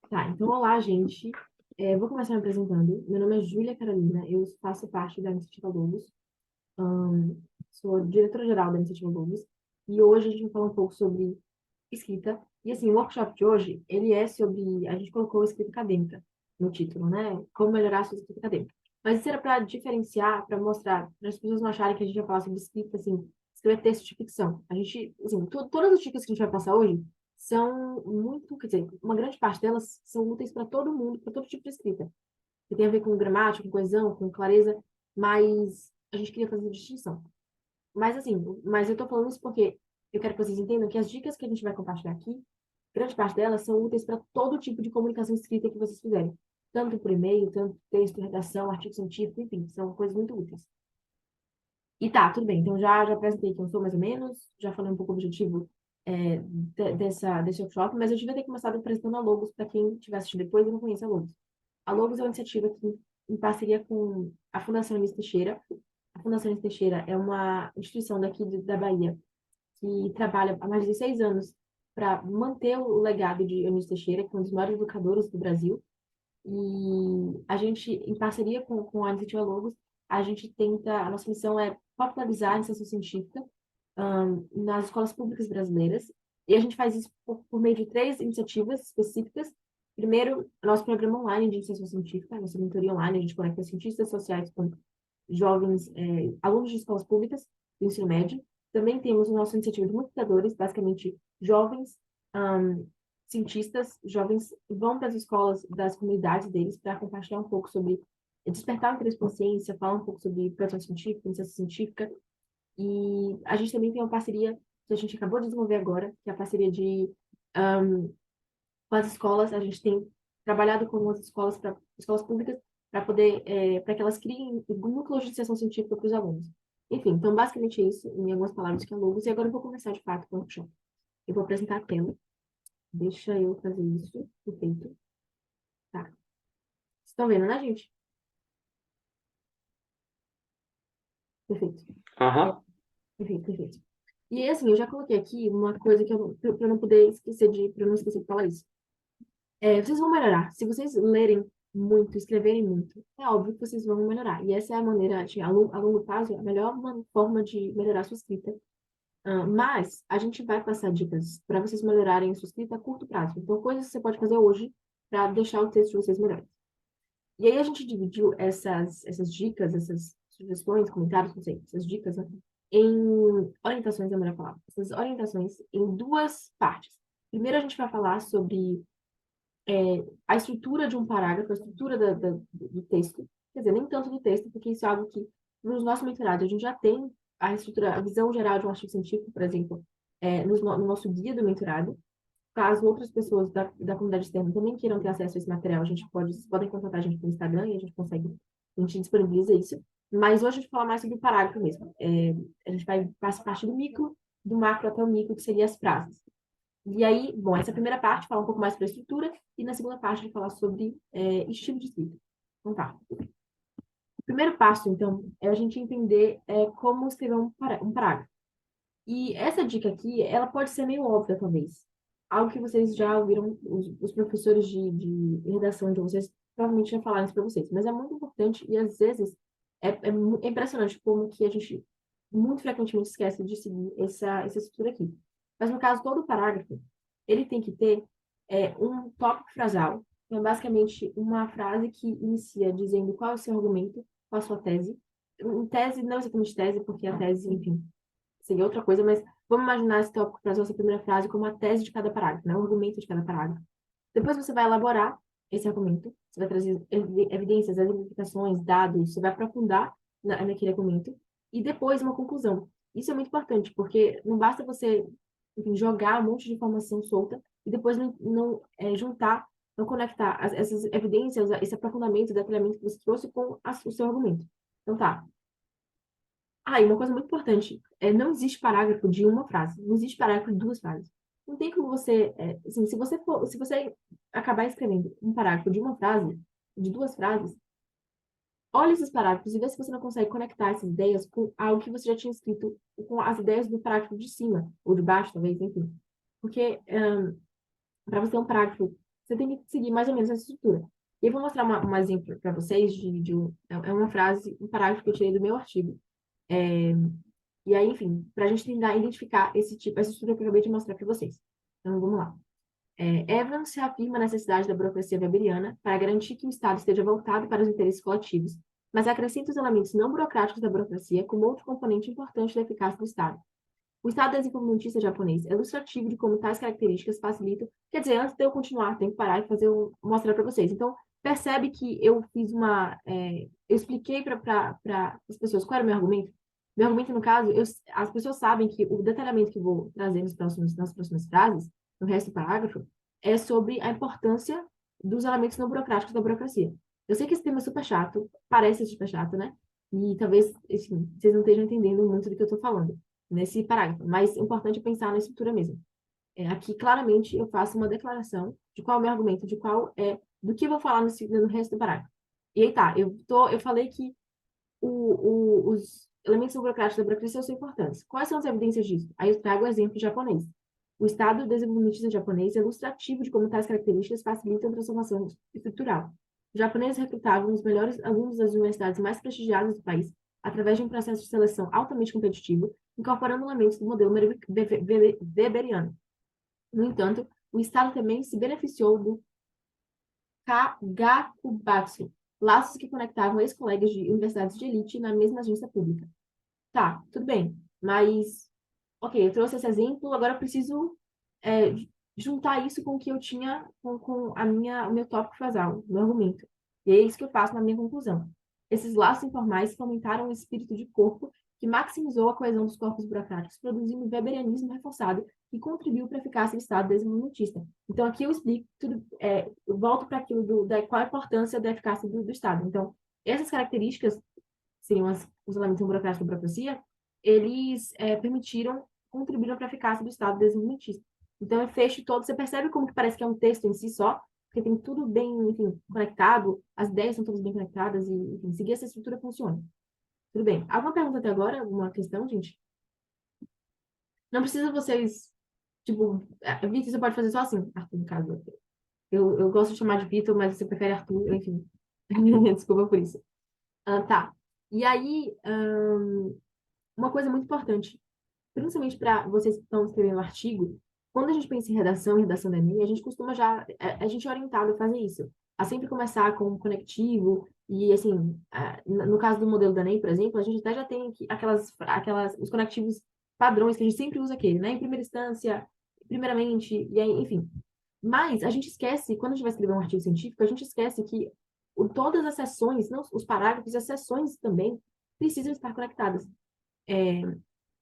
Tá, então olá, gente. Vou começar me apresentando. Meu nome é Júlia Carolina, eu faço parte da Iniciativa Logos, sou diretora-geral da Iniciativa Logos, e hoje a gente vai falar um pouco sobre escrita. E assim, o workshop de hoje, ele é sobre, a gente colocou escrita acadêmica no título, né? Como melhorar a sua escrita acadêmica. Mas isso era para diferenciar, para mostrar, para as pessoas não acharem que a gente vai falar sobre escrita, assim, escrever texto de ficção. A gente, assim, todas as dicas que a gente vai passar hoje são muito, quer dizer, uma grande parte delas são úteis para todo mundo, para todo tipo de escrita. Que tem a ver com gramática, com coesão, com clareza, mas a gente queria fazer distinção. Mas assim, mas eu tô falando isso porque eu quero que vocês entendam que as dicas que a gente vai compartilhar aqui, grande parte delas são úteis para todo tipo de comunicação escrita que vocês fizerem. Tanto por e-mail, tanto texto, redação, artigo científico, enfim, são coisas muito úteis. E tá, tudo bem. Então já apresentei quem eu sou mais ou menos, já falei um pouco o objetivo desse workshop, mas eu devia ter começado apresentando a Logos para quem estiver assistindo depois e não conhece a Logos. A Logos é uma iniciativa que, em parceria com a Fundação Elis Teixeira. A Fundação Elis Teixeira é uma instituição daqui da Bahia que trabalha há mais de 16 anos para manter o legado de Eunice Teixeira, que é um dos maiores educadores do Brasil. E a gente, em parceria com a Iniciativa Logos, a gente tenta, a nossa missão é popularizar a iniciação científica nas escolas públicas brasileiras. E a gente faz isso por meio de três iniciativas específicas. Primeiro, nosso programa online de iniciação científica, nossa mentoria online, a gente conecta cientistas sociais com jovens, alunos de escolas públicas do ensino médio. Também temos a nossa iniciativa de multiplicadores, basicamente jovens cientistas, jovens vão para as escolas das comunidades deles para compartilhar um pouco sobre despertar o interesse por ciência, falar um pouco sobre produção científica, iniciação científica. E a gente também tem uma parceria que a gente acabou de desenvolver agora, que é a parceria com as escolas. A gente tem trabalhado com as escolas, escolas públicas, para poder, para que elas criem núcleos de iniciação científica para os alunos. Enfim, então basicamente é isso, em algumas palavras, que é Logos. E agora eu vou começar de fato com o workshop. Eu vou apresentar a tela. Deixa eu fazer isso. Perfeito. Tá. Vocês estão vendo, né, gente? Perfeito. É, Aham. perfeito, perfeito. E assim, eu já coloquei aqui uma coisa que eu para não poder esquecer para não esquecer de falar isso. Vocês vão melhorar. Se vocês lerem muito, escreverem muito, é óbvio que vocês vão melhorar. E essa é a maneira, assim, a longo prazo, a melhor forma de melhorar a sua escrita. Mas a gente vai passar dicas para vocês melhorarem a sua escrita a curto prazo. Então, coisas que você pode fazer hoje para deixar o texto de vocês melhor. E aí a gente dividiu essas dicas, essas sugestões, comentários, não sei, essas dicas, né, em orientações, é a melhor palavra. Essas orientações em duas partes. Primeiro a gente vai falar sobre a estrutura de um parágrafo, a estrutura do texto. Quer dizer, nem tanto do texto, porque isso é algo que, nos nossos mentorados, a gente já tem a estrutura, a visão geral de um artigo científico, por exemplo, no nosso guia do mentorado. Caso outras pessoas da comunidade externa também queiram ter acesso a esse material, a gente podem contatar a gente pelo Instagram e a gente consegue, a gente disponibiliza isso. Mas hoje a gente vai falar mais sobre o parágrafo mesmo. A gente vai passar parte do micro, do macro até o micro, que seria as frases. E aí, bom, essa primeira parte fala um pouco mais sobre a estrutura, e na segunda parte vai falar sobre estilo de escrita. Então tá. O primeiro passo, então, é a gente entender como escrever um parágrafo. E essa dica aqui, ela pode ser meio óbvia, talvez. Algo que vocês já ouviram, os professores de redação de vocês provavelmente já falaram isso para vocês. Mas é muito importante e, às vezes, é impressionante como que a gente muito frequentemente esquece de seguir essa estrutura aqui. Mas, no caso, todo parágrafo, ele tem que ter um tópico frasal. Então, é basicamente uma frase que inicia dizendo qual é o seu argumento, qual a sua tese. Em tese, não exatamente tese, porque a tese, enfim, seria outra coisa, mas vamos imaginar esse tópico frasal, essa primeira frase, como a tese de cada parágrafo, né? O argumento de cada parágrafo. Depois você vai elaborar esse argumento, você vai trazer evidências, exemplificações, dados, você vai aprofundar naquele argumento, e depois uma conclusão. Isso é muito importante, porque não basta você, enfim, jogar um monte de informação solta e depois não juntar, não conectar essas evidências, esse aprofundamento, detalhamento que você trouxe com o seu argumento. Então tá, e uma coisa muito importante, não existe parágrafo de uma frase, não existe parágrafo de duas frases. Não tem como você, assim, se você acabar escrevendo um parágrafo de uma frase, de duas frases, olhe esses parágrafos e vê se você não consegue conectar essas ideias com algo que você já tinha escrito, com as ideias do parágrafo de cima, ou de baixo, talvez, enfim. Porque, para você ter um parágrafo você tem que seguir mais ou menos essa estrutura. E eu vou mostrar um exemplo para vocês é uma frase, um parágrafo que eu tirei do meu artigo. É, e aí, enfim, para a gente tentar identificar essa estrutura que eu acabei de mostrar para vocês. Então, vamos lá. Evans reafirma a necessidade da burocracia weberiana para garantir que o Estado esteja voltado para os interesses coletivos, mas acrescenta os elementos não burocráticos da burocracia como outro componente importante da eficácia do Estado. O Estado desenvolvimentista japonês é ilustrativo de como tais características facilitam. Quer dizer, antes de eu continuar, tenho que parar e mostrar para vocês. Então, percebe que eu fiz eu expliquei para as pessoas qual era o meu argumento. Meu argumento, no caso, as pessoas sabem que o detalhamento que eu vou trazer nas próximas frases, no resto do parágrafo, é sobre a importância dos elementos não burocráticos da burocracia. Eu sei que esse tema é super chato, parece super chato, né? E talvez, enfim, vocês não estejam entendendo muito do que eu estou falando nesse parágrafo, mas é importante pensar na estrutura mesmo. Aqui, claramente, eu faço uma declaração de qual é o meu argumento, do que eu vou falar no resto do parágrafo. E aí tá, eu falei que os elementos burocráticos da burocracia são importantes. Quais são as evidências disso? Aí eu trago o exemplo japonês. O Estado desenvolvimentista japonês é ilustrativo de como tais características facilitam a transformação estrutural. Os japoneses recrutavam os melhores alunos das universidades mais prestigiadas do país através de um processo de seleção altamente competitivo, incorporando elementos do modelo weberiano. No entanto, o Estado também se beneficiou do Kagakubatsu, laços que conectavam ex-colegas de universidades de elite na mesma agência pública. Tá, tudo bem, mas, ok, eu trouxe esse exemplo, agora eu preciso é, juntar isso com o que eu tinha, o meu tópico frasal, o meu argumento. E é isso que eu faço na minha conclusão. Esses laços informais fomentaram um espírito de corpo que maximizou a coesão dos corpos burocráticos, produzindo um weberianismo reforçado que contribuiu para a eficácia do Estado desenvolvimentista. Então, aqui eu explico tudo, eu volto para aquilo qual a importância da eficácia do Estado. Então, essas características seriam os elementos burocráticos da burocracia, eles permitiram, contribuíram para a eficácia do Estado desenvolvimentista. Então, eu fecho todo, você percebe como que parece que é um texto em si só, porque tem tudo bem, enfim, conectado, as ideias são todas bem conectadas e, enfim, seguir essa estrutura funciona. Tudo bem. Alguma pergunta até agora? Alguma questão, gente? Não precisa vocês, tipo, Vitor, você pode fazer só assim, Arthur, no caso. Eu gosto de chamar de Vitor, mas você prefere Arthur, enfim. Desculpa por isso. Tá. E aí, uma coisa muito importante, principalmente para vocês que estão escrevendo um artigo, quando a gente pensa em redação do Enem, a gente costuma a gente é orientado a fazer isso, a sempre começar com um conectivo, e assim, no caso do modelo do Enem, por exemplo, a gente até já tem aqui os conectivos padrões que a gente sempre usa aquele, né? Em primeira instância, primeiramente, e aí, enfim. Mas a gente esquece, quando a gente vai escrever um artigo científico, a gente esquece que todas as seções, não, os parágrafos, as seções também precisam estar conectadas. É,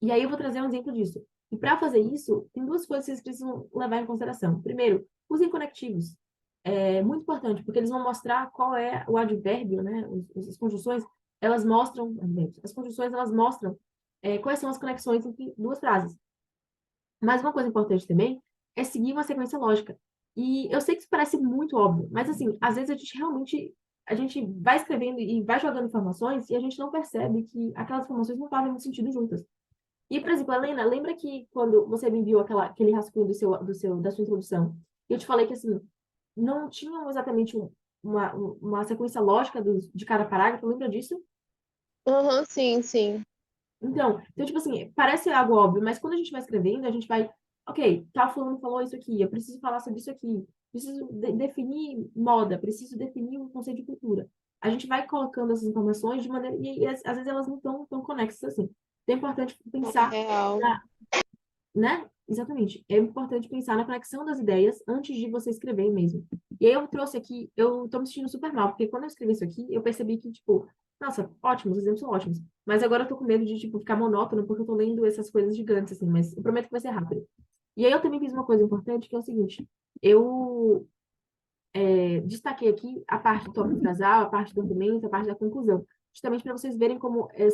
e aí eu vou trazer um exemplo disso. E para fazer isso, tem duas coisas que vocês precisam levar em consideração. Primeiro, usem conectivos. É muito importante, porque eles vão mostrar qual é o advérbio, né? As conjunções, elas mostram, as conjunções, elas mostram quais são as conexões entre duas frases. Mas uma coisa importante também é seguir uma sequência lógica. E eu sei que isso parece muito óbvio, mas assim, às vezes a gente vai escrevendo e vai jogando informações e a gente não percebe que aquelas informações não fazem muito sentido juntas. E, por exemplo, Helena, lembra que quando você me enviou aquele rascunho da sua introdução, eu te falei que, assim, não tinham exatamente uma sequência lógica de cada parágrafo, lembra disso? Aham, sim, sim. Então, tipo assim, parece algo óbvio, mas quando a gente vai escrevendo, a gente vai, ok, tal fulano falou isso aqui, eu preciso falar sobre isso aqui, preciso definir moda, preciso definir um conceito de cultura. A gente vai colocando essas informações de maneira, às vezes elas não estão tão conexas assim. Então, é importante É pensar real. né? Exatamente. É importante pensar na conexão das ideias antes de você escrever mesmo. E aí eu trouxe aqui, eu tô me sentindo super mal, porque quando eu escrevi isso aqui, eu percebi que, tipo, nossa, ótimos, os exemplos são ótimos. Mas agora eu tô com medo de, tipo, ficar monótono, porque eu tô lendo essas coisas gigantes, assim, mas eu prometo que vai ser rápido. E aí eu também fiz uma coisa importante, que é o seguinte, eu destaquei aqui a parte do tópico frasal, a parte do argumento, a parte da conclusão, justamente para vocês verem como é,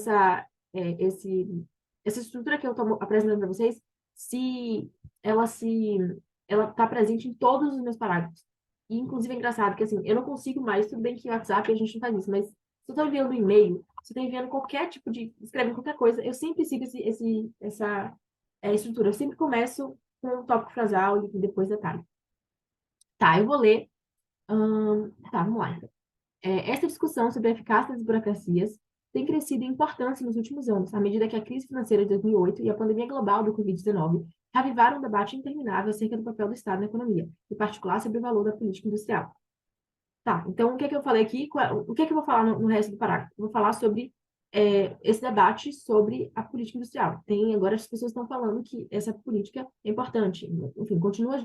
esse, essa estrutura que eu estou apresentando para vocês, se ela se ela está presente em todos os meus parágrafos. E, inclusive, é engraçado que, assim, eu não consigo mais, tudo bem que o WhatsApp a gente não faz isso, mas se eu estou enviando um e-mail, se eu estou enviando qualquer tipo escrevendo qualquer coisa, eu sempre sigo essa estrutura. Eu sempre começo com o tópico frasal e depois detalhe. Tá, eu vou ler. Tá, vamos lá. Esta discussão sobre a eficácia das burocracias tem crescido em importância nos últimos anos, à medida que a crise financeira de 2008 e a pandemia global do Covid-19 reavivaram um debate interminável acerca do papel do Estado na economia, em particular sobre o valor da política industrial. Tá, então o que é que eu falei aqui? O que é que eu vou falar no resto do parágrafo? Eu vou falar sobre esse debate sobre a política industrial. Tem agora as pessoas estão falando que essa política é importante. Enfim, continua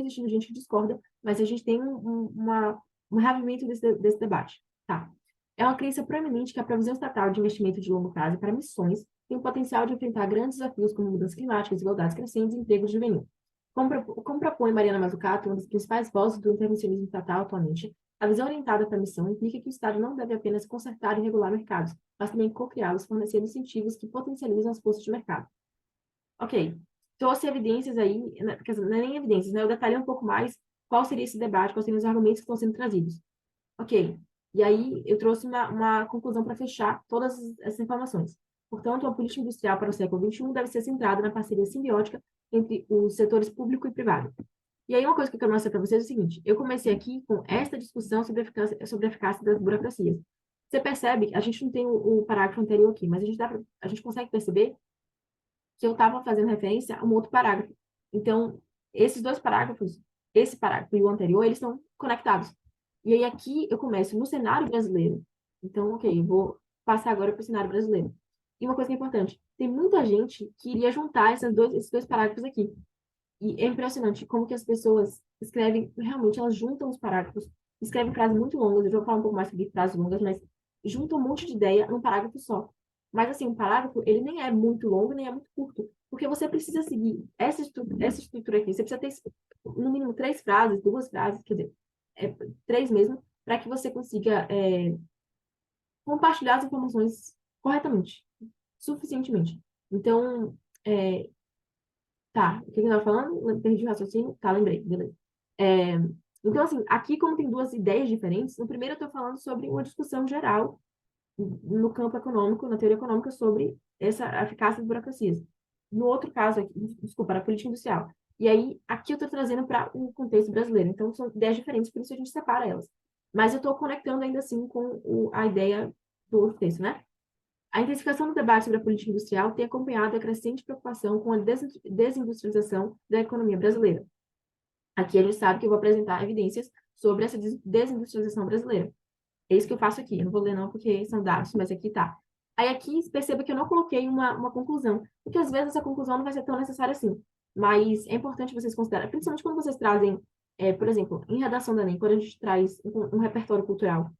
existindo gente que discorda, mas a gente tem um reavivamento desse debate. Tá. É uma crença proeminente que a provisão estatal de investimento de longo prazo para missões tem o potencial de enfrentar grandes desafios como mudanças climáticas, desigualdades crescentes e empregos juvenis. Como propõe Mariana Mazzucato, uma das principais vozes do intervencionismo estatal atualmente, a visão orientada para a missão implica que o Estado não deve apenas consertar e regular mercados, mas também co-criá-los, fornecendo incentivos que potencializam as forças de mercado. Ok, trouxe evidências aí, quer dizer, não é nem evidências, né? Eu detalhei um pouco mais qual seria esse debate, quais seriam os argumentos que estão sendo trazidos. Ok, e aí eu trouxe uma conclusão para fechar todas essas informações. Portanto, a política industrial para o século XXI deve ser centrada na parceria simbiótica entre os setores público e privado. E aí, uma coisa que eu quero mostrar para vocês é o seguinte: eu comecei aqui com esta discussão sobre a eficácia das burocracias. Você percebe, a gente não tem o parágrafo anterior aqui, mas a gente consegue perceber que eu estava fazendo referência a um outro parágrafo. Então, esses dois parágrafos, esse parágrafo e o anterior, eles estão conectados. E aí, aqui eu começo no cenário brasileiro. Então, ok, eu vou passar agora para o cenário brasileiro. E uma coisa que é importante: tem muita gente que iria juntar esses dois parágrafos aqui. E é impressionante como que as pessoas escrevem, realmente elas juntam os parágrafos, escrevem frases muito longas, eu já vou falar um pouco mais sobre frases longas, mas juntam um monte de ideia num parágrafo só. Mas assim, um parágrafo, ele nem é muito longo, nem é muito curto, porque você precisa seguir essa estrutura aqui, você precisa ter no mínimo três frases, duas frases, quer dizer, três mesmo, para que você consiga compartilhar as informações corretamente, suficientemente. Então, é, tá, o que eu tava falando? Perdi o raciocínio? Tá, lembrei, beleza. É, então, assim, aqui como tem duas ideias diferentes, no primeiro eu estou falando sobre uma discussão geral no campo econômico, na teoria econômica, sobre essa eficácia das burocracias. No outro caso aqui, desculpa, na política industrial. E aí, aqui eu estou trazendo para o contexto brasileiro. Então, são ideias diferentes, por isso a gente separa elas. Mas eu estou conectando ainda assim com a ideia do outro texto, né? A intensificação do debate sobre a política industrial tem acompanhado a crescente preocupação com a desindustrialização da economia brasileira. Aqui a gente sabe que eu vou apresentar evidências sobre essa desindustrialização brasileira. É isso que eu faço aqui. Eu não vou ler não porque são dados, mas aqui tá. Aí aqui perceba que eu não coloquei uma conclusão, porque às vezes essa conclusão não vai ser tão necessária assim. Mas é importante vocês considerarem, principalmente quando vocês trazem, por exemplo, em redação da ENEM, quando a gente traz um repertório cultural.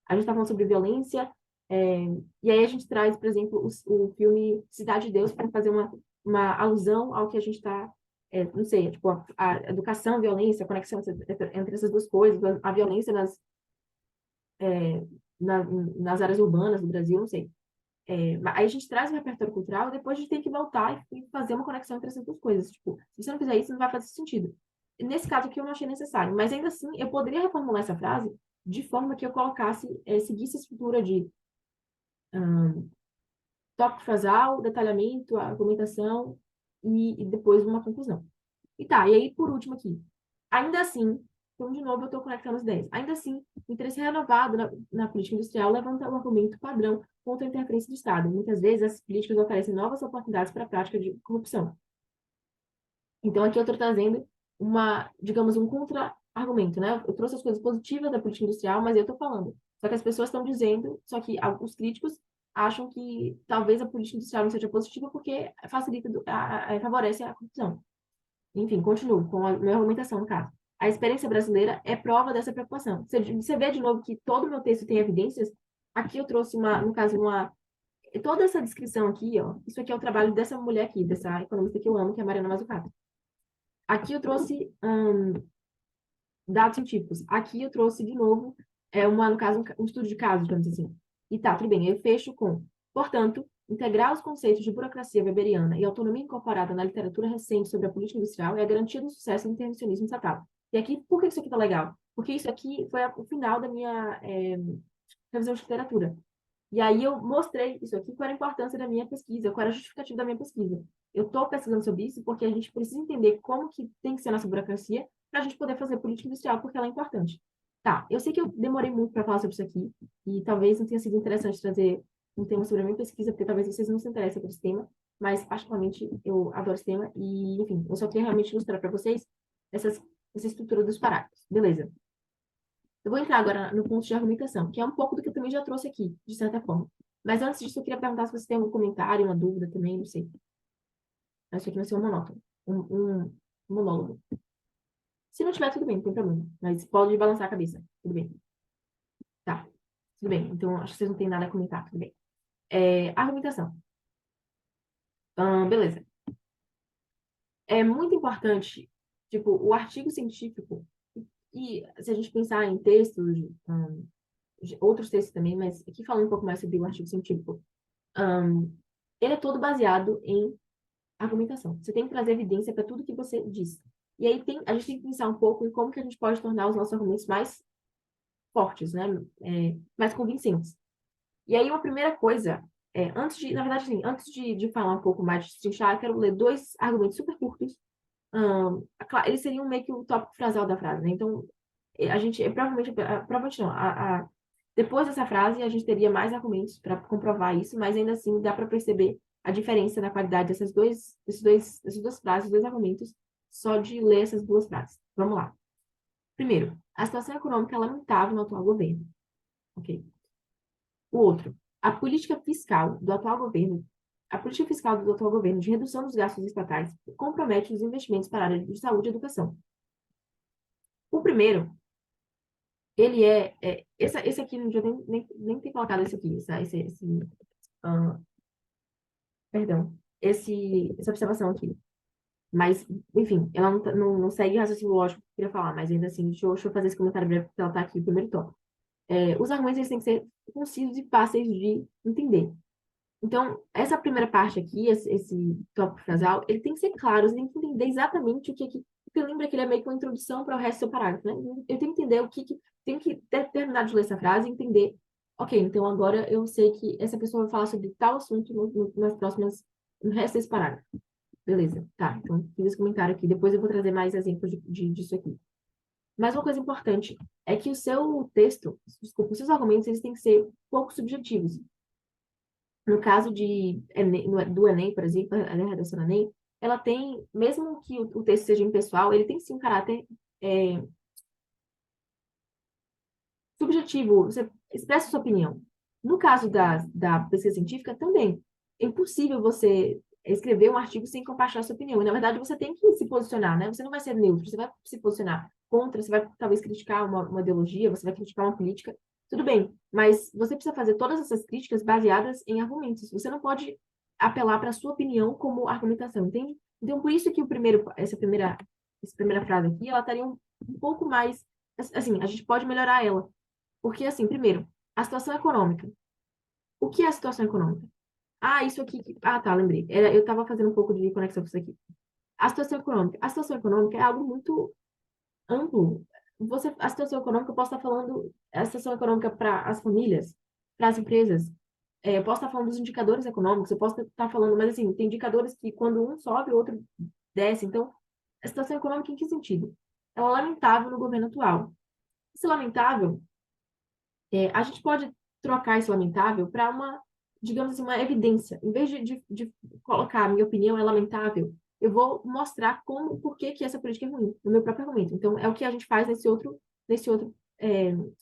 A gente está falando sobre violência, e aí a gente traz, por exemplo, o filme Cidade de Deus para fazer uma alusão ao que a gente está, não sei, tipo, a educação, a violência, a conexão entre essas duas coisas, a violência é, nas áreas urbanas do Brasil, não sei. Aí a gente traz o repertório cultural e depois a gente tem que voltar e fazer uma conexão entre essas duas coisas. Tipo, se você não fizer isso, não vai fazer sentido. Nesse caso aqui eu não achei necessário, mas ainda assim eu poderia reformular essa frase de forma que eu colocasse, seguisse a estrutura de tópico frasal, detalhamento, argumentação e depois uma conclusão. E tá, e aí por último aqui. Ainda assim, então de novo eu estou conectando as ideias. Ainda assim, o interesse renovado na política industrial levanta um argumento padrão contra a interferência do Estado. Muitas vezes essas políticas oferecem novas oportunidades para a prática de corrupção. Então aqui eu estou trazendo digamos, um contra-argumento, né? Eu trouxe as coisas positivas da política industrial, mas eu estou falando. Só que as pessoas estão dizendo, só que alguns críticos acham que talvez a política industrial não seja positiva porque facilita, favorece a corrupção. Enfim, continuo com a minha argumentação, no caso. A experiência brasileira é prova dessa preocupação. Você vê de novo que todo o meu texto tem evidências. Aqui eu trouxe no caso, toda essa descrição aqui, ó, isso aqui é o trabalho dessa mulher aqui, dessa economista que eu amo, que é a Mariana Mazzucato. Aqui eu trouxe dados científicos. Aqui eu trouxe, de novo, no caso, um estudo de caso, digamos assim. E tá, tudo bem. Eu fecho com, portanto, integrar os conceitos de burocracia weberiana e autonomia incorporada na literatura recente sobre a política industrial é a garantia do sucesso do intervencionismo estatal. E aqui, por que isso aqui tá legal? Porque isso aqui foi o final da minha revisão de literatura. E aí eu mostrei isso aqui, qual era a importância da minha pesquisa, qual era a justificativa da minha pesquisa. Eu estou pesquisando sobre isso porque a gente precisa entender como que tem que ser a nossa burocracia para a gente poder fazer política industrial, porque ela é importante. Tá, eu sei que eu demorei muito para falar sobre isso aqui, e talvez não tenha sido interessante trazer um tema sobre a minha pesquisa, porque talvez vocês não se interessem por esse tema, mas particularmente eu adoro esse tema, e enfim, eu só queria realmente ilustrar para vocês essa estrutura dos parágrafos. Beleza. Eu vou entrar agora no ponto de argumentação, que é um pouco do que eu também já trouxe aqui, de certa forma. Mas antes disso, eu queria perguntar se você tem algum comentário, uma dúvida também, não sei. Acho que aqui vai ser um monótono, um monólogo. Se não tiver, tudo bem, não tem problema. Mas pode balançar a cabeça, tudo bem. Tá, tudo bem. Então, acho que vocês não têm nada a comentar, tudo bem. Argumentação. Beleza. É muito importante, tipo, o artigo científico, e se a gente pensar em textos, outros textos também, mas aqui falando um pouco mais sobre o artigo científico, hum, ele é todo baseado em argumentação. Você tem que trazer evidência para tudo que você diz. E aí a gente tem que pensar um pouco em como que a gente pode tornar os nossos argumentos mais fortes, né? Mais convincentes. E aí uma primeira coisa, na verdade, assim, antes de falar um pouco mais de destrinchar, eu quero ler dois argumentos super curtos. Eles seriam meio que o tópico frasal da frase, né? Então, a gente, provavelmente não, depois dessa frase, a gente teria mais argumentos para comprovar isso, mas ainda assim dá para perceber a diferença na qualidade dessas duas frases, dois argumentos, só de ler essas duas frases. Vamos lá. Primeiro, a situação econômica é lamentável no atual governo. Ok. O outro, a política fiscal do atual governo de redução dos gastos estatais compromete os investimentos para a área de saúde e educação. O primeiro, ele esse aqui, não devia nem ter colocado esse aqui, ah, perdão, essa observação aqui. Mas, enfim, ela não segue o raciocínio lógico que eu queria falar, mas ainda assim, deixa eu fazer esse comentário breve, porque ela está aqui, no primeiro tópico. Os argumentos eles têm que ser concisos e fáceis de entender. Então, essa primeira parte aqui, esse tópico frasal, ele tem que ser claro, você tem que entender exatamente o que aqui. Porque lembra que ele é meio que uma introdução para o resto do seu parágrafo, né? Eu tenho que entender tenho que terminar de ler essa frase e entender. Ok, então agora eu sei que essa pessoa vai falar sobre tal assunto no resto desse parágrafo. Beleza, tá. Então, fiz esse comentário aqui. Depois eu vou trazer mais exemplos disso aqui. Mas uma coisa importante é que o seu texto, desculpa, os seus argumentos, eles têm que ser pouco subjetivos. No caso do Enem, por exemplo, a redação do Enem, ela tem, mesmo que o texto seja impessoal, ele tem sim um caráter é, subjetivo, você expressa sua opinião. No caso da pesquisa científica, também. É impossível você escrever um artigo sem compartilhar sua opinião. E, na verdade, você tem que se posicionar, né? Você não vai ser neutro, você vai se posicionar contra, você vai talvez criticar uma ideologia, você vai criticar uma política. Tudo bem, mas você precisa fazer todas essas críticas baseadas em argumentos. Você não pode apelar para a sua opinião como argumentação, entende? Então, por isso que essa primeira frase aqui, ela estaria um pouco mais, assim, a gente pode melhorar ela. Porque, assim, primeiro, a situação econômica. O que é a situação econômica? Ah, isso aqui. Ah, tá, lembrei. Eu estava fazendo um pouco de conexão com isso aqui. A situação econômica. A situação econômica é algo muito amplo. A situação econômica, eu posso estar falando, a situação econômica para as famílias, para as empresas. Eu posso estar falando dos indicadores econômicos, eu posso estar falando, mas assim, tem indicadores que quando um sobe, o outro desce. Então, a situação econômica em que sentido? Ela é lamentável no governo atual. Esse lamentável a gente pode trocar esse lamentável para digamos assim, uma evidência. Em vez de colocar a minha opinião é lamentável, eu vou mostrar por que que essa política é ruim, no meu próprio argumento. Então, é o que a gente faz nesse outro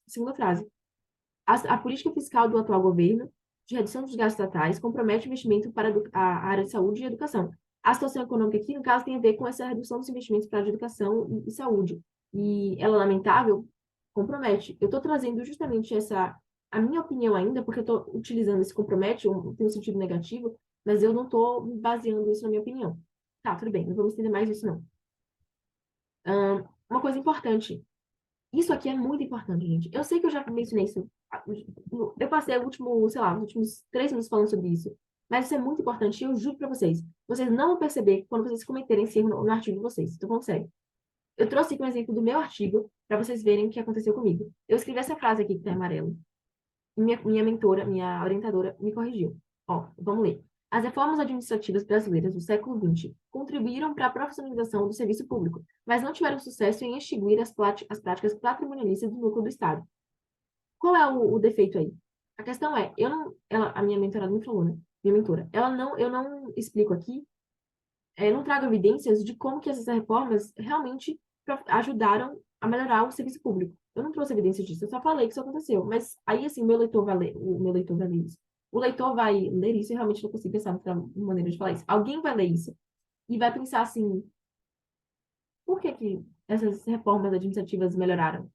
segunda frase. A política fiscal do atual governo de redução dos gastos estatais compromete o investimento para a área de saúde e educação. A situação econômica aqui, no caso, tem a ver com essa redução dos investimentos para a educação e saúde. E ela é lamentável, compromete. Eu estou trazendo justamente a minha opinião ainda, porque eu estou utilizando esse compromete, tem um sentido negativo, mas eu não estou baseando isso na minha opinião. Tá, tudo bem, não vamos entender mais isso, não. Uma coisa importante. Isso aqui é muito importante, gente. Eu sei que eu já mencionei isso. Eu passei sei lá, os últimos 3 minutos falando sobre isso. Mas isso é muito importante e eu juro pra vocês. Vocês não vão perceber quando vocês cometerem esse erro no artigo de vocês. Tô falando sério. Eu trouxe aqui um exemplo do meu artigo para vocês verem o que aconteceu comigo. Eu escrevi essa frase aqui que tá em amarelo. Minha mentora, minha orientadora, me corrigiu. Ó, vamos ler. As reformas administrativas brasileiras do século XX contribuíram para a profissionalização do serviço público, mas não tiveram sucesso em extinguir as práticas patrimonialistas do núcleo do Estado. Qual é o defeito aí? A questão é, eu não, a minha mentorada me falou, né? Minha mentora, eu não explico aqui, não trago evidências de como que essas reformas realmente ajudaram a melhorar o serviço público. Eu não trouxe evidências disso, eu só falei que isso aconteceu. Mas aí, assim, o meu leitor vai ler isso. O leitor vai ler isso e realmente não consigo pensar outra maneira de falar isso. Alguém vai ler isso e vai pensar assim, por que que essas reformas administrativas melhoraram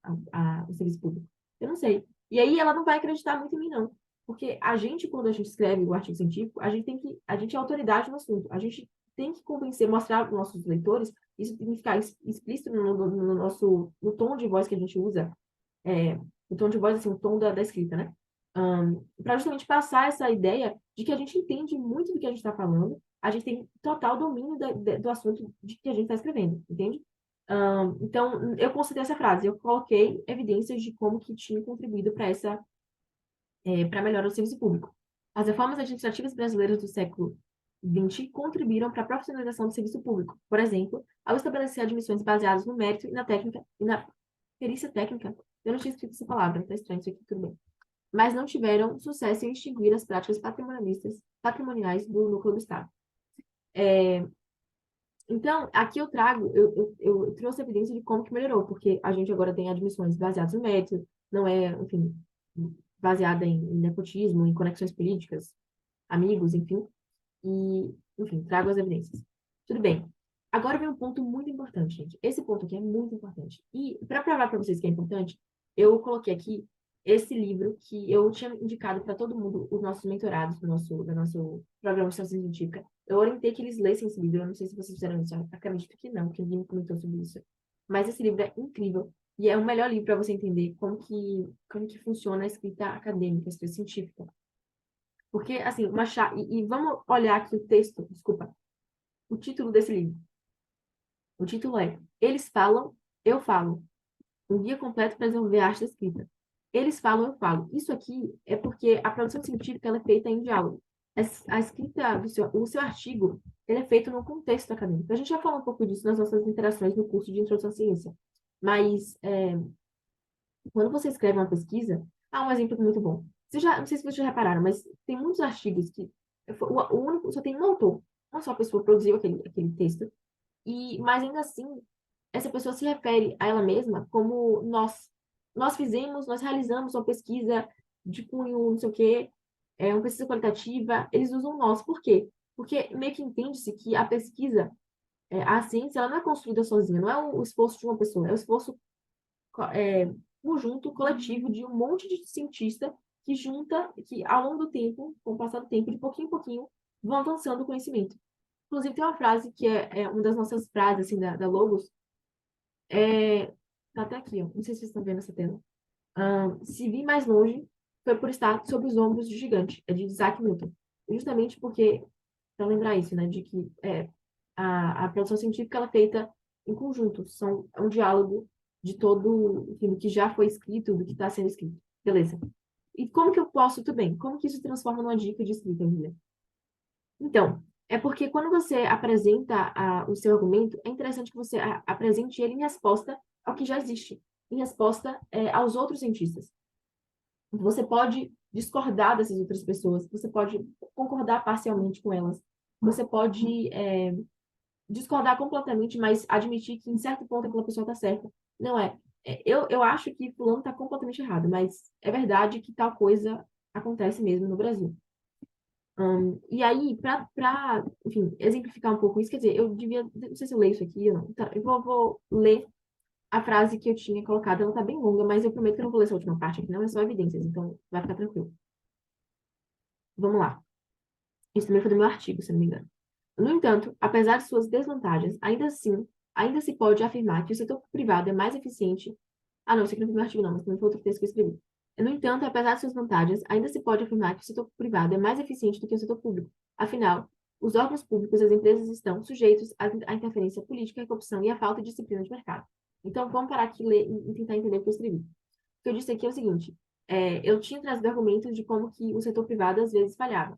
o serviço público? Eu não sei. E aí ela não vai acreditar muito em mim, não. Porque a gente, quando a gente escreve o artigo científico, a gente é autoridade no assunto. A gente tem que convencer, mostrar para os nossos leitores, isso tem que ficar explícito no nosso, no tom de voz que a gente usa, é, o tom de voz, assim, o tom da escrita, né? Para justamente passar essa ideia de que a gente entende muito do que a gente está falando, a gente tem total domínio do assunto de que a gente está escrevendo, entende? Então, eu considerei essa frase, eu coloquei evidências de como que tinha contribuído para para melhorar o serviço público. As reformas administrativas brasileiras do século XX contribuíram para a profissionalização do serviço público. Por exemplo, ao estabelecer admissões baseadas no mérito e na técnica e na perícia técnica. Eu não tinha escrito essa palavra, tá estranho isso aqui, tudo bem. Mas não tiveram sucesso em extinguir as práticas patrimoniais do núcleo do Estado. Então, aqui eu trago, eu trouxe evidência de como que melhorou, porque a gente agora tem admissões baseadas no mérito, não é, enfim, baseada em nepotismo, em conexões políticas, amigos, enfim. E, enfim, trago as evidências. Tudo bem. Agora vem um ponto muito importante, gente. Esse ponto aqui é muito importante. E, para provar para vocês que é importante, eu coloquei aqui esse livro que eu tinha indicado para todo mundo, os nossos mentorados do nosso programa de extensão científica. Eu orientei que eles lessem esse livro. Eu não sei se vocês fizeram isso. Eu acredito que não, que ninguém me comentou sobre isso. Mas esse livro é incrível. E é o melhor livro para você entender como que funciona a escrita acadêmica, a escrita científica. Porque, assim, e vamos olhar aqui o texto, desculpa, o título desse livro. O título é Eles Falam, Eu Falo. Um guia completo para desenvolver a arte da escrita. Eles falam, eu falo. Isso aqui é porque a produção científica ela é feita em diálogo. A escrita o seu artigo, ele é feito no contexto acadêmico. A gente já falou um pouco disso nas nossas interações no curso de Introdução à Ciência. Mas, quando você escreve uma pesquisa, um exemplo muito bom. Não sei se vocês já repararam, mas tem muitos artigos que o único, só tem um autor, uma só pessoa produziu aquele texto, mas ainda assim, essa pessoa se refere a ela mesma como nós. Nós realizamos uma pesquisa de cunho, não sei o quê, uma pesquisa qualitativa, eles usam nós. Por quê? Porque meio que entende-se que a pesquisa, a ciência, ela não é construída sozinha, não é o esforço de uma pessoa, é o esforço conjunto coletivo de um monte de cientistas que ao longo do tempo, com o passar do tempo, de pouquinho em pouquinho, vão avançando o conhecimento. Inclusive, tem uma frase que é uma das nossas frases, assim, da Logos, tá até aqui, ó, não sei se vocês estão vendo essa tela. Se vi mais longe, foi por estar sobre os ombros do gigante, é de Isaac Newton. Justamente porque, para lembrar isso, né, de que a produção científica ela é feita em conjunto, é um diálogo de todo, enfim, do que já foi escrito, do que está sendo escrito. Beleza. E como que eu posso, tudo bem, como que isso transforma numa dica de escrita, Julia? Então, é porque quando você apresenta o seu argumento, é interessante que você apresente ele em resposta ao que já existe, em resposta aos outros cientistas. Você pode discordar dessas outras pessoas, você pode concordar parcialmente com elas, você pode discordar completamente, mas admitir que em certo ponto aquela pessoa está certa. Não é. Eu acho que fulano está completamente errado, mas é verdade que tal coisa acontece mesmo no Brasil. E aí, enfim, exemplificar um pouco isso, quer dizer, eu devia, não sei se eu leio isso aqui ou não, tá, eu vou ler a frase que eu tinha colocado, ela tá bem longa, mas eu prometo que eu não vou ler essa última parte aqui, não, é só evidências, então vai ficar tranquilo. Vamos lá. Isso também foi do meu artigo, se não me engano. No entanto, apesar de suas desvantagens, ainda se pode afirmar que o setor privado é mais eficiente. Não, isso aqui não foi meu artigo, não, mas também foi outro texto que eu escrevi. No entanto, apesar de suas vantagens, ainda se pode afirmar que o setor privado é mais eficiente do que o setor público. Afinal, os órgãos públicos e as empresas estão sujeitos à interferência política, à corrupção e à falta de disciplina de mercado. Então, vamos parar aqui e tentar entender o que eu escrevi. O que eu disse aqui é o seguinte: eu tinha trazido argumentos de como que o setor privado às vezes falhava.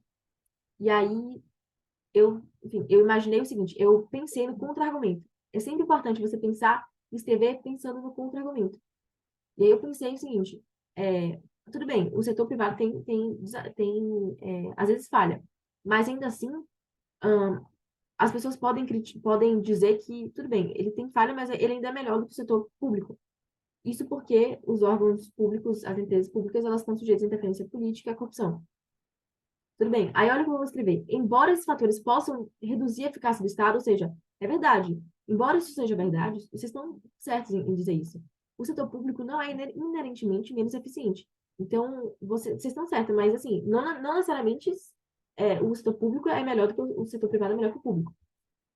E aí, enfim, eu imaginei o seguinte, eu pensei no contra-argumento. É sempre importante você pensar e escrever pensando no contra-argumento. E aí eu pensei o seguinte, é, tudo bem, o setor privado às vezes falha, mas ainda assim, as pessoas podem dizer que, tudo bem, ele tem falha, mas ele ainda é melhor do que o setor público. Isso porque os órgãos públicos, as empresas públicas, elas estão sujeitas à interferência política e à corrupção. Tudo bem. Aí olha como eu vou escrever. Embora esses fatores possam reduzir a eficácia do Estado, ou seja, é verdade. Embora isso seja verdade, vocês estão certos em dizer isso. O setor público não é inerentemente menos eficiente. Então, vocês estão certos, mas assim, não necessariamente o setor público é melhor do que o setor privado é melhor que o público.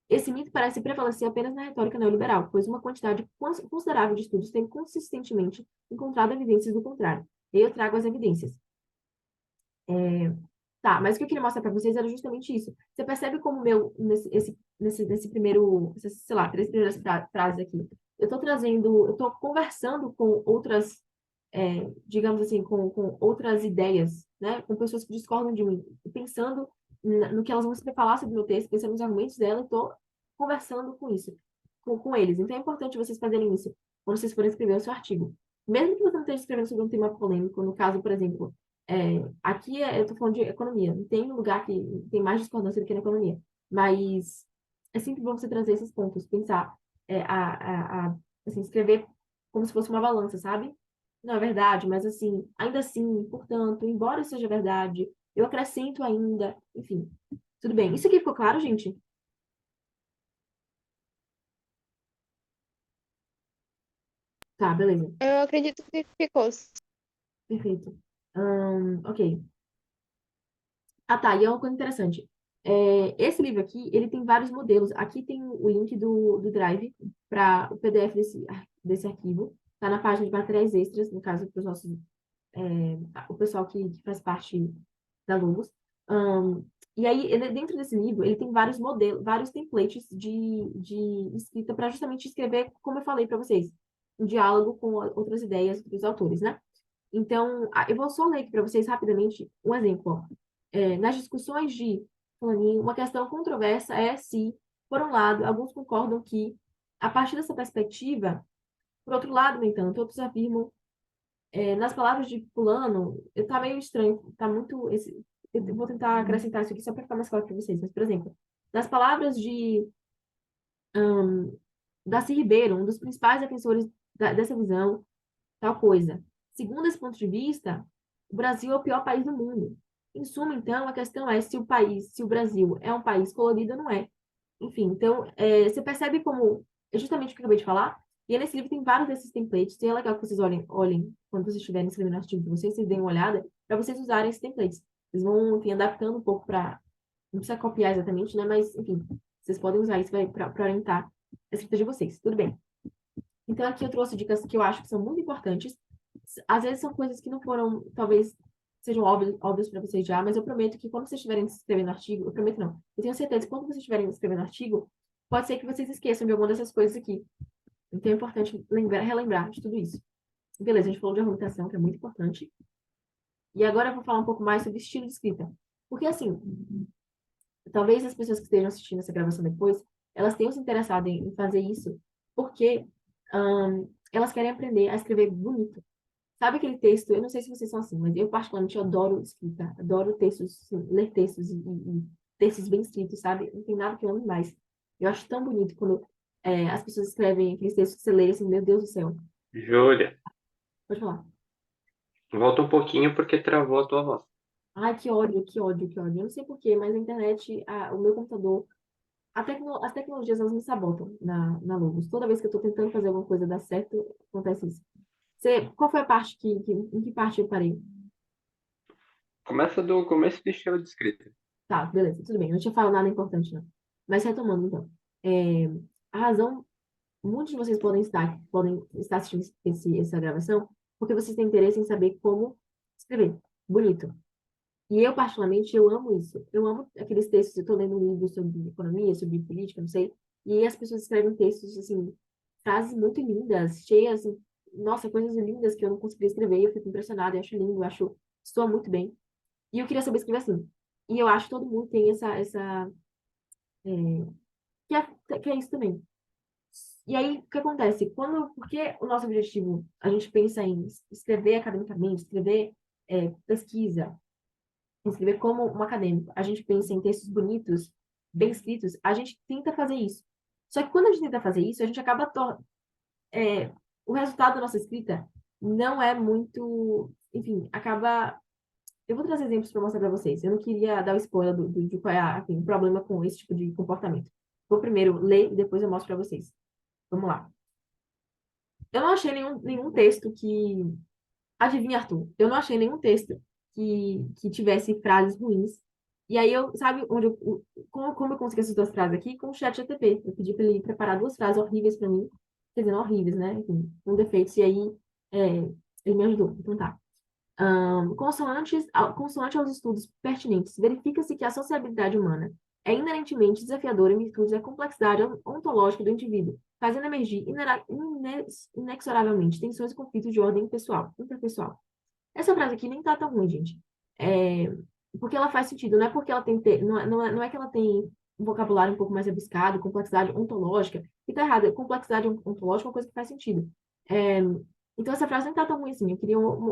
Esse mito parece prevalecer apenas na retórica neoliberal, pois uma quantidade considerável de estudos tem consistentemente encontrado evidências do contrário. E eu trago as evidências. Tá, mas o que eu queria mostrar para vocês era justamente isso. Você percebe como nesse primeiro, sei lá, três primeiras frases aqui, eu tô conversando com outras, digamos assim, com outras ideias, né? Com pessoas que discordam de mim, pensando no que elas vão falar sobre o meu texto, pensando nos argumentos dela, e tô conversando com isso, com eles. Então é importante vocês fazerem isso quando vocês forem escrever o seu artigo. Mesmo que você não esteja escrevendo sobre um tema polêmico, no caso, por exemplo, aqui eu estou falando de economia. Não tem lugar que tem mais discordância do que na economia. Mas é sempre bom você trazer esses pontos, pensar, assim, escrever como se fosse uma balança, sabe? Não é verdade, mas assim, ainda assim, portanto, embora isso seja verdade, eu acrescento ainda, enfim. Tudo bem. Isso aqui ficou claro, gente? Tá, beleza. Eu acredito que ficou. Perfeito. Ok. Ah, tá. E é uma coisa interessante. Esse livro aqui, ele tem vários modelos. Aqui tem o link do Drive para o PDF desse arquivo. Tá na página de materiais extras, no caso, para os nossos, o pessoal que faz parte da Logos. E aí, dentro desse livro, ele tem vários modelos, vários templates de escrita para justamente escrever, como eu falei para vocês, um diálogo com outras ideias dos autores, né? Então, eu vou só ler aqui para vocês rapidamente um exemplo. Ó. Nas discussões de Fulaninho, uma questão controversa é se, por um lado, alguns concordam que, a partir dessa perspectiva, por outro lado, no entanto, outros afirmam, nas palavras de Fulano, tá meio estranho, tá muito. Eu vou tentar acrescentar isso aqui só para ficar mais claro para vocês, mas, por exemplo, nas palavras de Darcy Ribeiro, um dos principais defensores dessa visão, tal coisa. Segundo esse ponto de vista, o Brasil é o pior país do mundo. Em suma, então, a questão é se o Brasil é um país colorido ou não é. Enfim, então, você percebe como, é justamente o que eu acabei de falar, e aí nesse livro tem vários desses templates, e é legal que vocês olhem quando vocês estiverem escrevendo o artigo de vocês, vocês deem uma olhada, para vocês usarem esses templates. Vocês vão, enfim, adaptando um pouco para, não precisa copiar exatamente, né, mas, enfim, vocês podem usar isso para orientar a escrita de vocês. Tudo bem. Então, aqui eu trouxe dicas que eu acho que são muito importantes. Às vezes são coisas que não foram, talvez, sejam óbvias para vocês já, mas eu prometo que quando vocês estiverem escrevendo artigo, eu prometo não, eu tenho certeza que quando vocês estiverem escrevendo artigo, pode ser que vocês esqueçam de alguma dessas coisas aqui. Então é importante relembrar de tudo isso. Beleza, a gente falou de argumentação, que é muito importante. E agora eu vou falar um pouco mais sobre estilo de escrita. Porque, assim, talvez as pessoas que estejam assistindo essa gravação depois, elas tenham se interessado em fazer isso, porque elas querem aprender a escrever bonito. Sabe aquele texto? Eu não sei se vocês são assim, mas eu particularmente adoro escrita, adoro textos, assim, ler textos e textos bem escritos, sabe? Não tem nada que eu ame mais. Eu acho tão bonito quando as pessoas escrevem aqueles textos que você lê assim, meu Deus do céu. Júlia, Pode falar. volta um pouquinho porque travou a tua voz. Ai, que ódio, que ódio, que ódio. Eu não sei por quê, mas a internet, o meu computador, as tecnologias, elas me sabotam na Logos. Toda vez que eu tô tentando fazer alguma coisa dar certo, acontece isso. Qual foi a parte em que parte eu parei? Começa do começo do estilo de escrita. Tá, beleza, tudo bem. Eu não tinha falado nada importante, não. Mas retomando, então. É, a razão, muitos de vocês podem estar assistindo essa gravação porque vocês têm interesse em saber como escrever. Bonito. E eu, particularmente, eu amo isso. Eu amo aqueles textos, eu estou lendo um livro sobre economia, sobre política, não sei, e as pessoas escrevem textos, assim, frases muito lindas, cheias, assim, nossa, coisas lindas que eu não conseguiria escrever, e eu fico impressionada, eu acho lindo, eu soa muito bem. E eu queria saber escrever assim. E eu acho que todo mundo tem essa que é isso também. E aí, o que acontece? Porque o nosso objetivo, a gente pensa em escrever academicamente, escrever pesquisa, escrever como um acadêmico, a gente pensa em textos bonitos, bem escritos, a gente tenta fazer isso. Só que quando a gente tenta fazer isso, a gente acaba o resultado da nossa escrita não é muito, enfim, acaba. Eu vou trazer exemplos para mostrar para vocês. Eu não queria dar o spoiler de qual é o problema com esse tipo de comportamento. Vou primeiro ler e depois eu mostro para vocês. Vamos lá. Eu não achei nenhum texto que. Adivinha, Arthur? Eu não achei nenhum texto que tivesse frases ruins. E aí sabe como eu consegui essas duas frases aqui? Com o chat GTP. Eu pedi para ele preparar duas frases horríveis para mim. Quer dizer, não horríveis, né? Enfim, com defeitos. E aí, é, ele me ajudou. Então tá. Consoante aos estudos pertinentes, verifica-se que a sociabilidade humana é inerentemente desafiadora em virtude da complexidade ontológica do indivíduo, fazendo emergir inexoravelmente tensões e conflitos de ordem interpessoal. Essa frase aqui nem tá tão ruim, gente. É, porque ela faz sentido, não é porque ela tem, não é que ela tem um vocabulário um pouco mais rebuscado, complexidade ontológica, que tá errado. Complexidade ontológica é uma coisa que faz sentido. É, então, essa frase nem tá tão ruim assim. Eu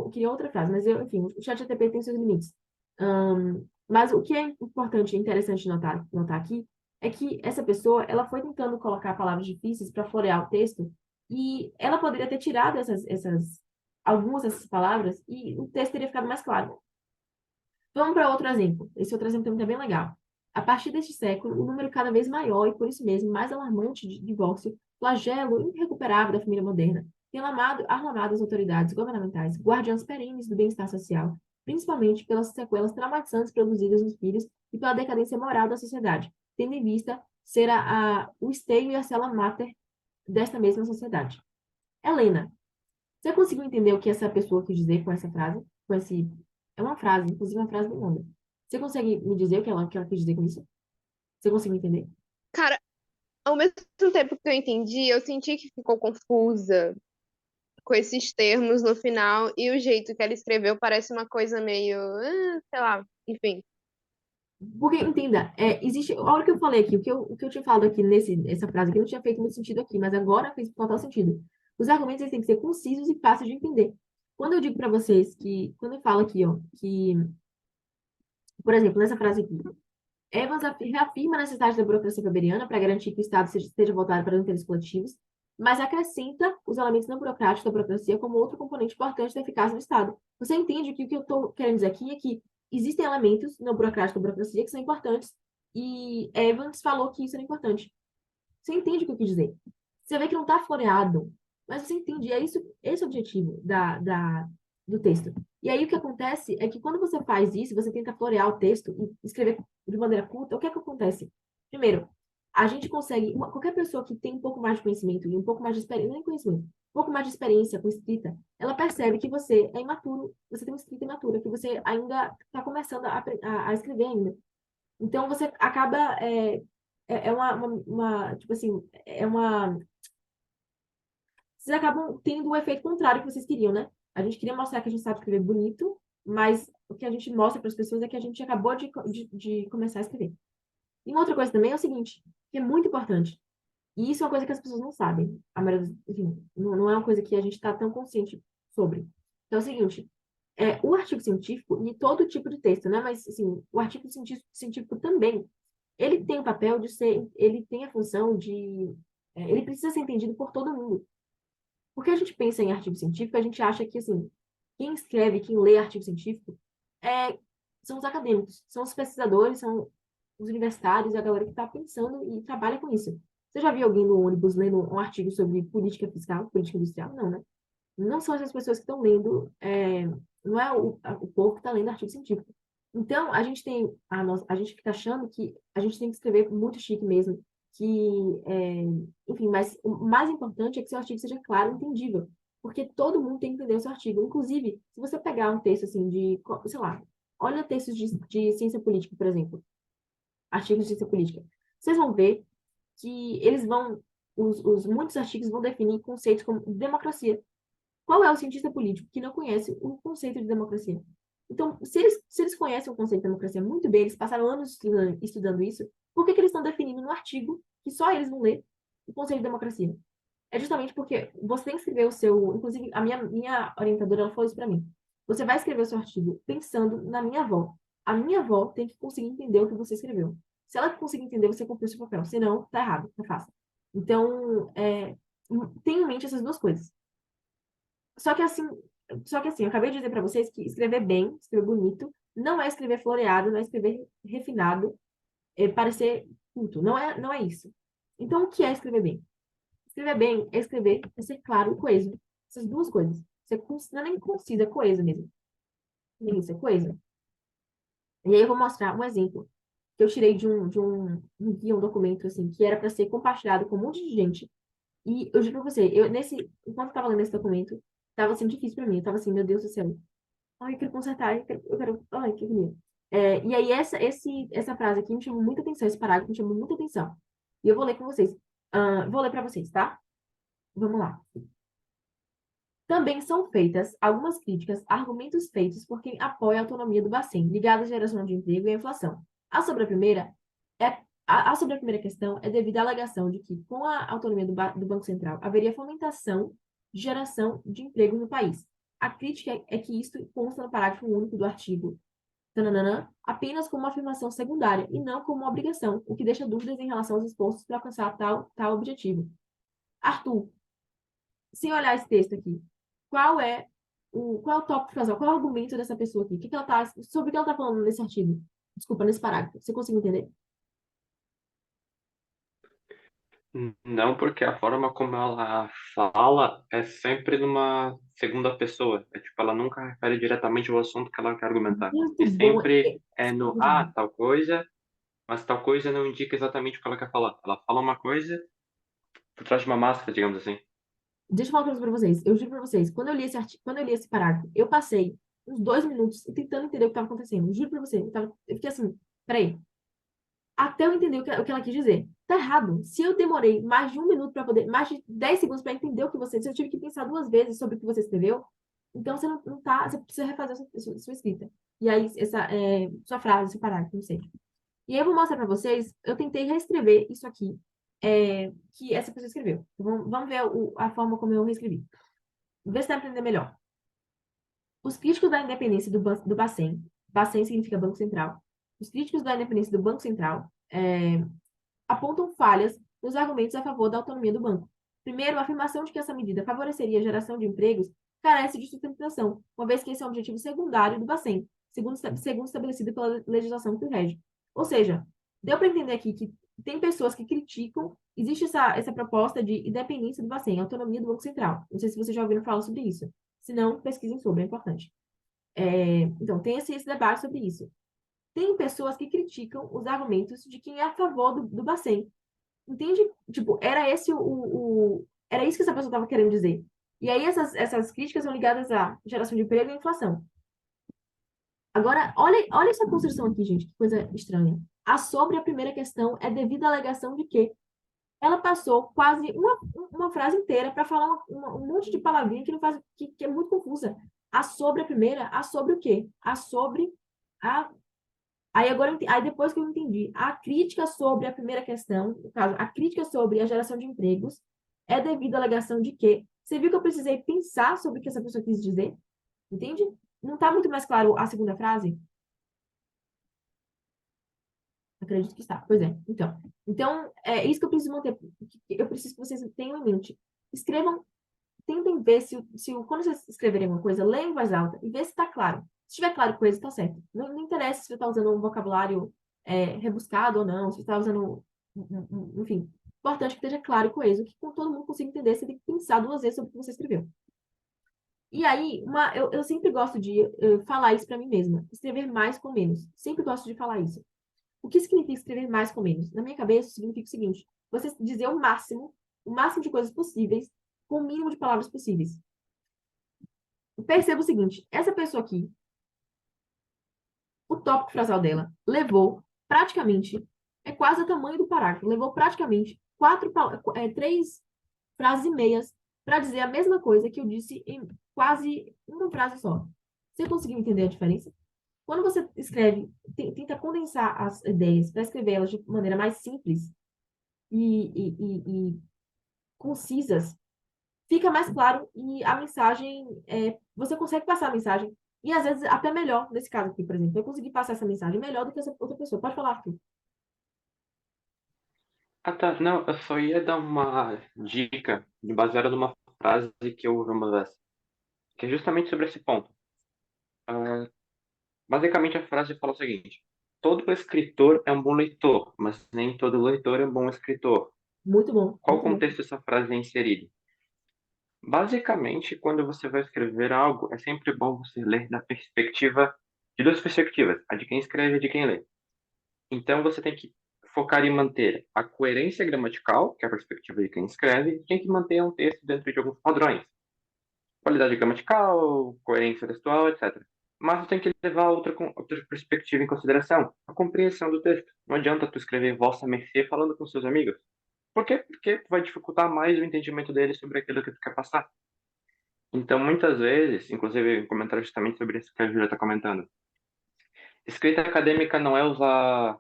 queria outra frase, mas, enfim, o chat GTP tem seus limites. Mas o que é importante e interessante notar aqui é que essa pessoa, ela foi tentando colocar palavras difíceis para florear o texto e ela poderia ter tirado algumas dessas palavras e o texto teria ficado mais claro. Vamos para outro exemplo. Esse outro exemplo também é bem legal. A partir deste século, o número cada vez maior e, por isso mesmo, mais alarmante de divórcio, flagelo irrecuperável da família moderna, tem armado as autoridades governamentais, guardiãs perenes do bem-estar social, principalmente pelas sequelas traumatizantes produzidas nos filhos e pela decadência moral da sociedade, tendo em vista ser o esteio e a cela máter desta mesma sociedade. Helena, você conseguiu entender o que essa pessoa quis dizer com essa frase? Com esse... É uma frase, inclusive uma frase bem longa. Você consegue me dizer o que ela quis dizer com isso? Você conseguiu entender? Cara, ao mesmo tempo que eu entendi, eu senti que ficou confusa com esses termos no final e o jeito que ela escreveu parece uma coisa meio, sei lá, enfim. Porque, entenda, existe... A hora que eu falei aqui, o que eu tinha falado aqui essa frase aqui não tinha feito muito sentido aqui, mas agora fez total sentido. Os argumentos eles têm que ser concisos e fáceis de entender. Quando eu digo para vocês quando eu falo aqui, ó, por exemplo, nessa frase aqui, Evans reafirma a necessidade da burocracia weberiana para garantir que o Estado esteja voltado para os interesses coletivos, mas acrescenta os elementos não burocráticos da burocracia como outro componente importante da eficácia do Estado. Você entende que o que eu estou querendo dizer aqui é que existem elementos não burocráticos da burocracia que são importantes e Evans falou que isso era importante. Você entende o que eu quis dizer? Você vê que não está floreado, mas você entende, é isso, esse é o objetivo do texto. E aí o que acontece é que quando você faz isso, você tenta florear o texto e escrever de maneira curta, o que é que acontece? Primeiro, a gente consegue, qualquer pessoa que tem um pouco mais de conhecimento e um pouco mais de experiência, nem conhecimento, um pouco mais de experiência com escrita, ela percebe que você é imaturo, você tem uma escrita imatura, que você ainda está começando a escrever ainda. Então, você acaba tipo assim, vocês acabam tendo o efeito contrário que vocês queriam, né? A gente queria mostrar que a gente sabe escrever bonito, mas o que a gente mostra para as pessoas é que a gente acabou de começar a escrever. E uma outra coisa também é o seguinte, que é muito importante. E isso é uma coisa que as pessoas não sabem. A maioria enfim, não é uma coisa que a gente está tão consciente sobre. Então é o seguinte, o artigo científico e todo tipo de texto, né? Mas, assim, o artigo científico também, ele tem o papel de ser, ele tem a função de, ele precisa ser entendido por todo mundo. Porque a gente pensa em artigo científico, a gente acha que, assim, quem escreve, quem lê artigo científico, são os acadêmicos, são os pesquisadores, são os universitários, a galera que está pensando e trabalha com isso. Você já viu alguém no ônibus lendo um artigo sobre política fiscal, política industrial? Não, né? Não são essas pessoas que estão lendo, não é o povo que está lendo artigo científico. Então, a gente tem a gente fica achando que a gente tem que escrever muito chique mesmo, que, enfim, mas o mais importante é que seu artigo seja claro e entendível, porque todo mundo tem que entender o seu artigo. Inclusive, se você pegar um texto assim sei lá, olha textos de ciência política, por exemplo, artigos de ciência política, vocês vão ver que muitos artigos vão definir conceitos como democracia. Qual é o cientista político que não conhece o conceito de democracia? Então, se eles conhecem o conceito de democracia muito bem, eles passaram anos estudando isso, Por que que eles estão definindo no artigo, que só eles vão ler, o conceito de democracia? É justamente porque você tem que escrever o seu... Inclusive, a minha orientadora, ela falou isso para mim. Você vai escrever o seu artigo pensando na minha avó. A minha avó tem que conseguir entender o que você escreveu. Se ela conseguir entender, você cumpriu o seu papel. Senão, tá errado, tá fácil. Então, tenha em mente essas duas coisas. Só que assim, eu acabei de dizer para vocês que escrever bem, escrever bonito, não é escrever floreado, não é escrever refinado, parecer culto. Não é isso. Então, o que é escrever bem? Escrever bem é escrever, é ser claro e coeso. Essas duas coisas. Não é nem conciso, é coeso mesmo. Nem isso, é coeso. E aí eu vou mostrar um exemplo que eu tirei de um guia, um documento, assim, que era para ser compartilhado com um monte de gente. E eu juro pra você, enquanto eu tava lendo esse documento, tava sendo difícil pra mim. Eu tava assim, meu Deus do céu. Ai, eu quero consertar, ai, que agonia. E aí, essa frase aqui me chamou muita atenção, esse parágrafo me chamou muita atenção. E eu vou ler com vocês. Vou ler pra vocês, tá? Vamos lá. Também são feitas algumas críticas a argumentos feitos por quem apoia a autonomia do Bacen, ligada à geração de emprego e à inflação. A sobre a primeira, sobre a primeira questão é devido à alegação de que, com a autonomia do Banco Central, haveria fomentação de geração de emprego no país. A crítica é que isto consta no parágrafo único do artigo tananana, apenas como uma afirmação secundária e não como uma obrigação, o que deixa dúvidas em relação aos esforços para alcançar tal objetivo. Arthur, sem olhar esse texto aqui, qual é o tópico frasal? Qual é o argumento dessa pessoa aqui? Sobre o que ela está falando nesse artigo? Desculpa, nesse parágrafo. Você consegue entender? Não, porque a forma como ela fala é sempre numa segunda pessoa. É tipo, ela nunca refere diretamente ao assunto que ela quer argumentar. Muito E bom. sempre é no, Muito bom. tal coisa, mas tal coisa não indica exatamente o que ela quer falar. Ela fala uma coisa por trás de uma máscara, digamos assim. Deixa eu falar uma coisa pra vocês. Eu juro pra vocês, quando eu li esse parágrafo, eu passei uns 2 minutos tentando entender o que estava acontecendo. Eu juro pra você. Eu fiquei assim, peraí. Até eu entender o que ela quis dizer. Tá errado. Se eu demorei mais de 1 minuto para poder, mais de 10 segundos para entender o que você, se eu tive que pensar 2 vezes sobre o que você escreveu, então você não tá, você precisa refazer a sua escrita. E aí, sua frase, seu parágrafo, não sei. E aí eu vou mostrar para vocês, eu tentei reescrever isso aqui, que essa pessoa escreveu. Vamos ver a forma como eu reescrevi. Vê se dá para entender melhor. Os críticos da independência do Bacen, Bacen significa Banco Central, os críticos da independência do Banco Central apontam falhas nos argumentos a favor da autonomia do banco. Primeiro, a afirmação de que essa medida favoreceria a geração de empregos carece de sustentação, uma vez que esse é o objetivo secundário do Bacen, segundo estabelecido pela legislação que o rege. Ou seja, deu para entender aqui que tem pessoas que criticam, existe essa proposta de independência do Bacen, autonomia do Banco Central. Não sei se vocês já ouviram falar sobre isso. Se não, pesquisem sobre, é importante. Então, tem esse debate sobre isso. Tem pessoas que criticam os argumentos de quem é a favor do Bacen. Entende? Tipo, era isso que essa pessoa estava querendo dizer. E aí essas críticas são ligadas à geração de emprego e inflação. Agora, olha essa construção aqui, gente, que coisa estranha. A sobre a primeira questão é devido à alegação de que ela passou quase uma frase inteira para falar um monte de palavrinha que não faz, que é muito confusa. A sobre a primeira, a sobre o quê? A sobre a aí depois que eu entendi, a crítica sobre a primeira questão, no caso, a crítica sobre a geração de empregos é devido à alegação de que você viu que eu precisei pensar sobre o que essa pessoa quis dizer? Entende? Não está muito mais claro a segunda frase? Acredito que está. Pois é. Então, é isso que eu preciso manter. Eu preciso que vocês tenham em mente. Escrevam, tentem ver quando vocês escreverem uma coisa, leiam em voz alta e vê se está claro. Se estiver claro coisa, está certo. Não interessa se você está usando um vocabulário rebuscado ou não, se você está usando, enfim. Importante que esteja claro e coeso, que todo mundo consiga entender, você tem que pensar 2 vezes sobre o que você escreveu. E aí, eu sempre gosto de falar isso para mim mesma. Escrever mais com menos. Sempre gosto de falar isso. O que significa escrever mais com menos? Na minha cabeça, significa o seguinte: você dizer o máximo de coisas possíveis, com o mínimo de palavras possíveis. Perceba o seguinte: essa pessoa aqui, o tópico frasal dela, levou praticamente, é quase o tamanho do parágrafo, levou praticamente 3 frases e meias para dizer a mesma coisa que eu disse em quase uma frase só. Você conseguiu entender a diferença? Quando você escreve tenta condensar as ideias para escrever elas de maneira mais simples e concisas, fica mais claro e a mensagem, você consegue passar a mensagem, e às vezes até melhor, nesse caso aqui, por exemplo, eu consegui passar essa mensagem melhor do que essa outra pessoa. Pode falar, Arthur. Ah, tá. Não, eu só ia dar uma dica baseada numa frase que eu ouvi uma vez, que é justamente sobre esse ponto. Ah, basicamente, a frase fala o seguinte: todo escritor é um bom leitor, mas nem todo leitor é um bom escritor. Muito bom, Qual muito bom. contexto essa frase é inserida? Basicamente, quando você vai escrever algo, é sempre bom você ler da perspectiva, de duas perspectivas, a de quem escreve e de quem lê. Então, você tem que focar em manter a coerência gramatical, que é a perspectiva de quem escreve, e tem que manter um texto dentro de alguns padrões. Qualidade gramatical, coerência textual, etc. Mas tu tem que levar outra perspectiva em consideração, a compreensão do texto. Não adianta tu escrever Vossa Mercê falando com seus amigos. Por quê? Porque vai dificultar mais o entendimento deles sobre aquilo que tu quer passar. Então, muitas vezes, inclusive, um comentário justamente sobre isso que a Júlia está comentando. Escrita acadêmica não é usar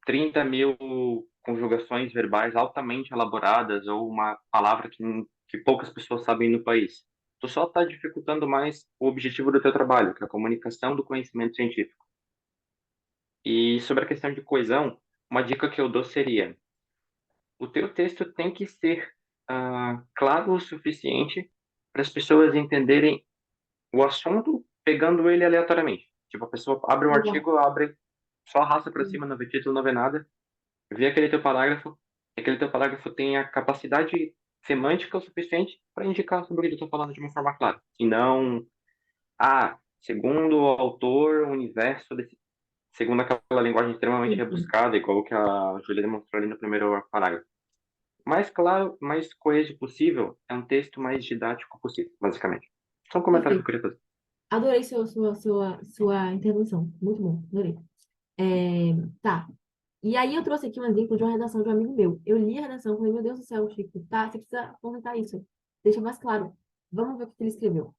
30.000 conjugações verbais altamente elaboradas ou uma palavra que poucas pessoas sabem no país. Tu só está dificultando mais o objetivo do teu trabalho, que é a comunicação do conhecimento científico. E sobre a questão de coesão, uma dica que eu dou seria: o teu texto tem que ser claro o suficiente para as pessoas entenderem o assunto pegando ele aleatoriamente. Tipo, a pessoa abre um Boa. artigo, só arrasta para cima, não vê título, não vê nada, vê aquele teu parágrafo, e aquele teu parágrafo tem a capacidade semântica o suficiente para indicar sobre o que eu estou falando de uma forma clara. E não, segundo o autor, o universo desse, segundo aquela linguagem extremamente Sim, sim. rebuscada, igual que a Júlia demonstrou ali no primeiro parágrafo. Mais claro, mais coeso possível, é um texto mais didático possível, basicamente. Só um comentário que eu Perfeito. queria fazer. Adorei sua intervenção. Muito bom, adorei. Tá. E aí eu trouxe aqui um exemplo de uma redação de um amigo meu. Eu li a redação e falei, meu Deus do céu, Chico, tá? Você precisa comentar isso. Deixa mais claro. Vamos ver o que ele escreveu.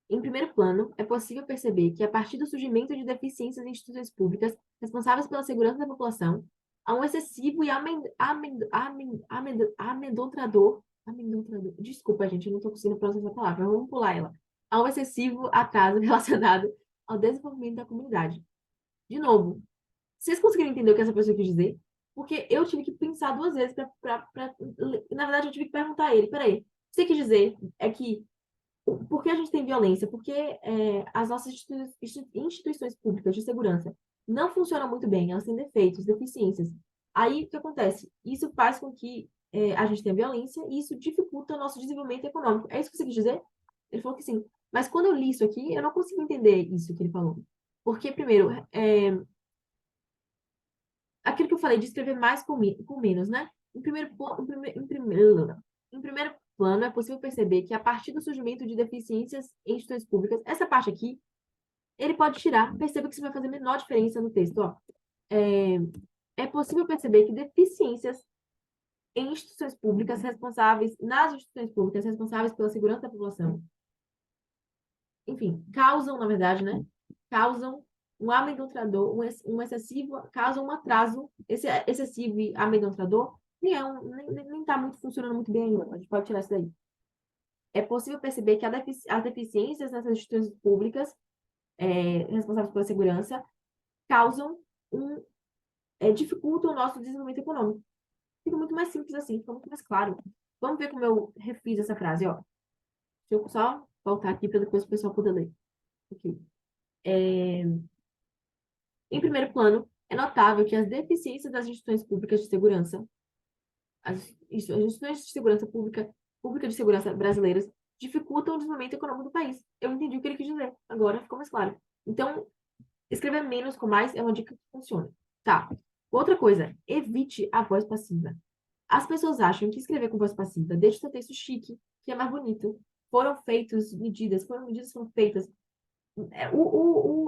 Em primeiro plano, é possível perceber que, a partir do surgimento de deficiências em instituições públicas responsáveis pela segurança da população, há um excessivo e amedrontador. Desculpa, gente, eu não estou conseguindo pronunciar essa palavra, vamos pular ela. Há um excessivo atraso relacionado ao desenvolvimento da comunidade. De novo, vocês conseguiram entender o que essa pessoa quis dizer? Porque eu tive que pensar duas vezes na verdade, eu tive que perguntar a ele, peraí, você quis dizer é que por que a gente tem violência? Porque as nossas instituições públicas de segurança não funcionam muito bem, elas têm defeitos, deficiências. Aí, o que acontece? Isso faz com que a gente tenha violência e isso dificulta o nosso desenvolvimento econômico. É isso que você quis dizer? Ele falou que sim. Mas quando eu li isso aqui, eu não consigo entender isso que ele falou. Porque, primeiro, aquilo que eu falei de escrever mais com menos, né? Em primeiro plano, é possível perceber que, a partir do surgimento de deficiências em instituições públicas, essa parte aqui, ele pode tirar, perceba que isso vai fazer menor diferença no texto, ó. É, é possível perceber que deficiências em instituições públicas responsáveis, nas instituições públicas responsáveis pela segurança da população, enfim, causam, na verdade, né? Causam um amedrontador, um excessivo, causam um atraso. Esse excessivo e amedrontador nem tá muito funcionando muito bem ainda. A gente pode tirar isso daí. É possível perceber que as deficiências nessas instituições públicas responsáveis pela segurança causam dificultam o nosso desenvolvimento econômico. Fica muito mais simples assim, fica muito mais claro. Vamos ver como eu refiz essa frase, ó. Deixa eu só voltar aqui para depois o pessoal poder ler. Ok. Em primeiro plano, é notável que as deficiências das instituições públicas de segurança, as instituições de segurança pública de segurança brasileiras, dificultam o desenvolvimento econômico do país. Eu entendi o que ele quis dizer, agora ficou mais claro. Então, escrever menos com mais é uma dica que funciona. Tá. Outra coisa, evite a voz passiva. As pessoas acham que escrever com voz passiva deixa o seu texto chique, que é mais bonito. Foram medidas foram feitas.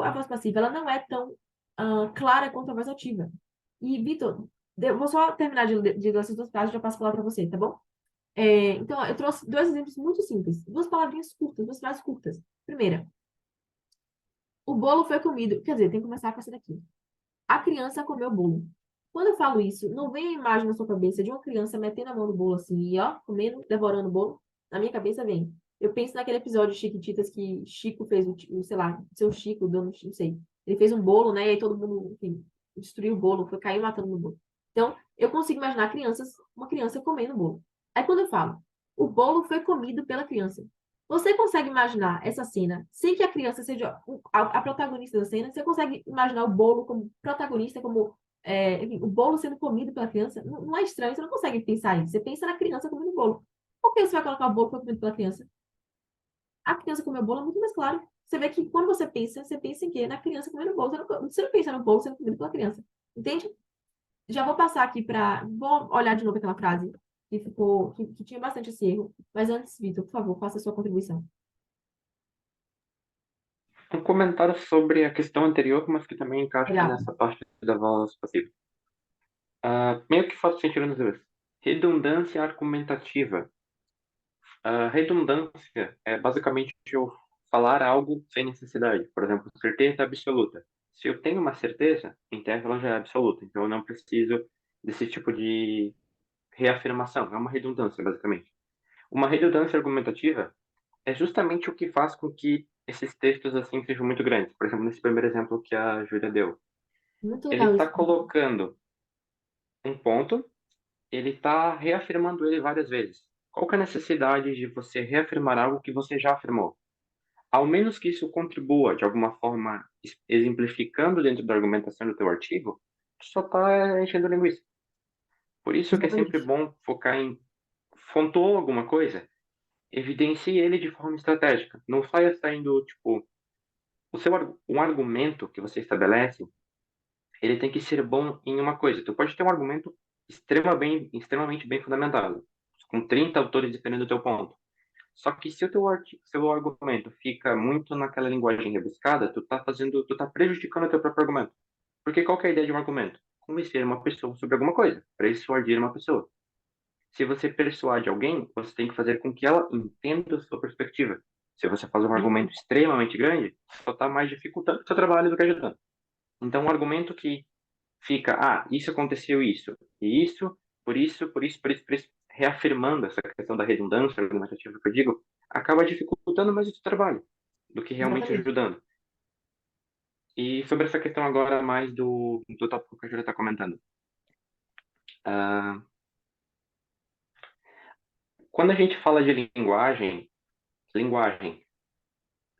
A voz passiva, ela não é tão clara quanto a voz ativa. E, Vitor, eu vou só terminar de ler essas duas frases e já passo a palavra para você, tá bom? Então, eu trouxe dois exemplos muito simples. Duas palavrinhas curtas, duas frases curtas. Primeira, O bolo foi comido. Quer dizer, tem que começar com essa daqui. A criança comeu o bolo. Quando eu falo isso, não vem a imagem na sua cabeça de uma criança metendo a mão no bolo assim, e ó, comendo, devorando o bolo. Na minha cabeça vem. Eu penso naquele episódio de Chiquititas que Chico fez, sei lá, seu Chico, dono, não sei. Ele fez um bolo, né? E aí todo mundo, enfim, destruiu o bolo, foi cair matando no bolo. Então, eu consigo imaginar uma criança comendo o bolo. Aí quando eu falo, o bolo foi comido pela criança. Você consegue imaginar essa cena sem que a criança seja a protagonista da cena? Você consegue imaginar o bolo como protagonista, como enfim, o bolo sendo comido pela criança? Não, não é estranho, você não consegue pensar isso. Você pensa na criança comendo o bolo. Por que você vai colocar o bolo que foi comido pela criança? A criança comeu o bolo é muito mais claro. Você vê que quando você pensa em quê? Na criança comendo o bolo. Você não pensa no bolo sendo comido pela criança. Entende? Já vou passar aqui para. Vou olhar de novo aquela frase que tinha bastante esse erro. Mas antes, Vitor, por favor, faça a sua contribuição. Um comentário sobre a questão anterior, mas que também encaixa Legal. nessa parte da voz passiva. Meio que faz sentido nos dois. Redundância argumentativa. A redundância é basicamente eu falar algo sem necessidade. Por exemplo, certeza absoluta. Se eu tenho uma certeza, em tese ela já é absoluta. Então eu não preciso desse tipo de reafirmação. É uma redundância, basicamente. Uma redundância argumentativa é justamente o que faz com que esses textos assim sejam muito grandes. Por exemplo, nesse primeiro exemplo que a Júlia deu. Muito Ele legal está isso. colocando um ponto, ele está reafirmando ele várias vezes. Qual que é a necessidade de você reafirmar algo que você já afirmou? Ao menos que isso contribua de alguma forma exemplificando dentro da argumentação do teu artigo, tu só está enchendo linguiça. Por isso que é sempre Exatamente. bom focar em pontuou alguma coisa, evidencie ele de forma estratégica. Não saia saindo, tipo, um argumento que você estabelece, ele tem que ser bom em uma coisa. Tu pode ter um argumento extremamente bem fundamentado, com 30 autores defendendo o teu ponto. Só que se o seu argumento fica muito naquela linguagem rebuscada, tu tá prejudicando o teu próprio argumento. Porque qual que é a ideia de um argumento? Convencer uma pessoa sobre alguma coisa, persuadir uma pessoa. Se você persuade alguém, você tem que fazer com que ela entenda a sua perspectiva. Se você faz um argumento extremamente grande, só está mais dificultando o seu trabalho do que ajudando. Então, um argumento que fica, isso aconteceu isso, e isso, por isso, reafirmando essa questão da redundância argumentativa que eu digo, acaba dificultando mais o seu trabalho do que realmente Exatamente. ajudando. E sobre essa questão agora mais do tópico que a Júlia está comentando. Ah, quando a gente fala de linguagem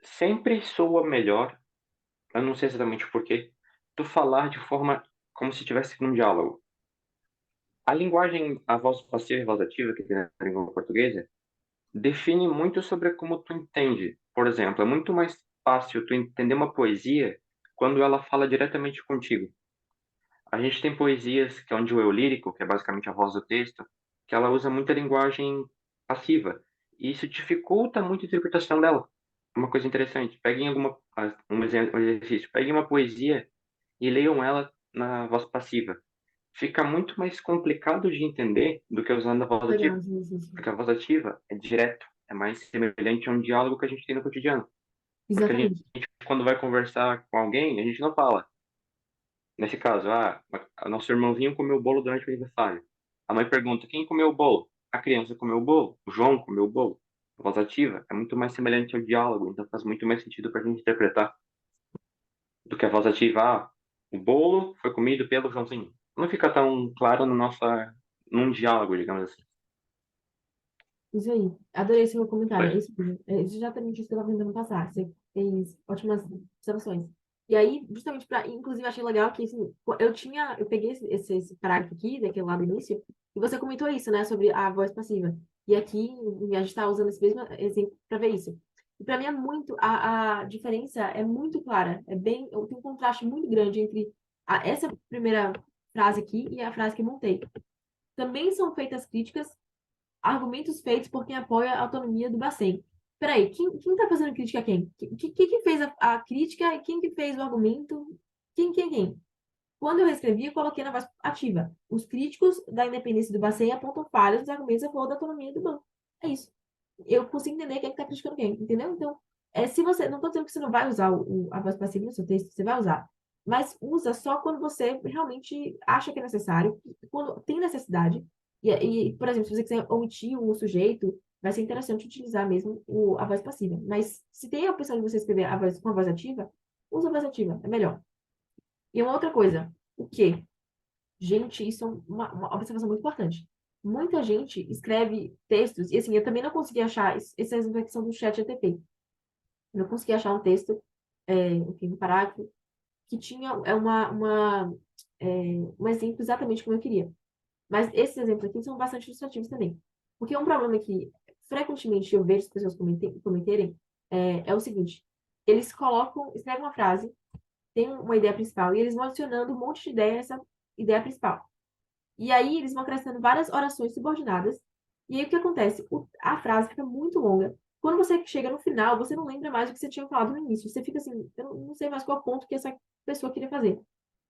sempre soa melhor, eu não sei exatamente por quê, tu falar de forma como se estivesse num diálogo. A linguagem, a voz passiva e a voz ativa, que tem na língua portuguesa, define muito sobre como tu entende. Por exemplo, é muito mais fácil tu entender uma poesia quando ela fala diretamente contigo. A gente tem poesias que é onde o eu lírico, que é basicamente a voz do texto, que ela usa muita linguagem passiva. E isso dificulta muito a interpretação dela. Uma coisa interessante, peguem um exercício, peguem uma poesia e leiam ela na voz passiva. Fica muito mais complicado de entender do que usando a voz ativa. Legal, sim, sim, sim. Porque a voz ativa é direto, é mais semelhante a um diálogo que a gente tem no cotidiano. Porque a gente, Exatamente. quando vai conversar com alguém, a gente não fala. Nesse caso, nosso irmãozinho comeu o bolo durante o aniversário. A mãe pergunta, quem comeu o bolo? A criança comeu o bolo? O João comeu o bolo? A voz ativa é muito mais semelhante ao diálogo, então faz muito mais sentido para a gente interpretar do que a voz ativa. O bolo foi comido pelo Joãozinho. Não fica tão claro num diálogo, digamos assim. Isso aí. Adorei esse meu Só comentário. É isso. isso mesmo. É exatamente isso que eu estava tentando passar. Você fez ótimas observações. E aí, justamente para, inclusive, achei legal que assim, eu peguei esse parágrafo aqui, daquele lá do início, e você comentou isso, né, sobre a voz passiva. E aqui a gente está usando esse mesmo exemplo para ver isso. E para mim é muito, a diferença é muito clara. Tem um contraste muito grande entre essa primeira frase aqui e a frase que eu montei. Também são feitas críticas argumentos feitos por quem apoia a autonomia do Bacen. Peraí, quem tá fazendo crítica a quem? Quem que fez a crítica e quem que fez o argumento? Quem? Quando eu reescrevi, eu coloquei na voz ativa. Os críticos da independência do Bacen apontam falhas nos argumentos a favor da autonomia do banco. É isso. Eu consigo entender quem que tá criticando quem, entendeu? Então, Se você, não estou dizendo que você não vai usar a voz passiva no seu texto, você vai usar, mas usa só quando você realmente acha que é necessário, quando tem necessidade. Por exemplo, se você quiser omitir o sujeito, vai ser interessante utilizar mesmo a voz passiva. Mas se tem a opção de você escrever com a voz ativa, usa a voz ativa, é melhor. E uma outra coisa, o quê? Gente, isso é uma observação muito importante. Muita gente escreve textos, e assim, eu também não consegui achar, essa é a questão do chat GTP. Eu não consegui achar um texto, enfim, um parágrafo, que tinha é, um exemplo exatamente como eu queria. Mas esses exemplos aqui são bastante ilustrativos também. Porque um problema que frequentemente eu vejo as pessoas cometerem é o seguinte: eles escrevem uma frase, tem uma ideia principal, e eles vão adicionando um monte de ideia nessa ideia principal. E aí eles vão acrescentando várias orações subordinadas. E aí o que acontece? A frase fica muito longa. Quando você chega no final, você não lembra mais o que você tinha falado no início. Você fica assim, eu não sei mais qual é o ponto que essa pessoa queria fazer.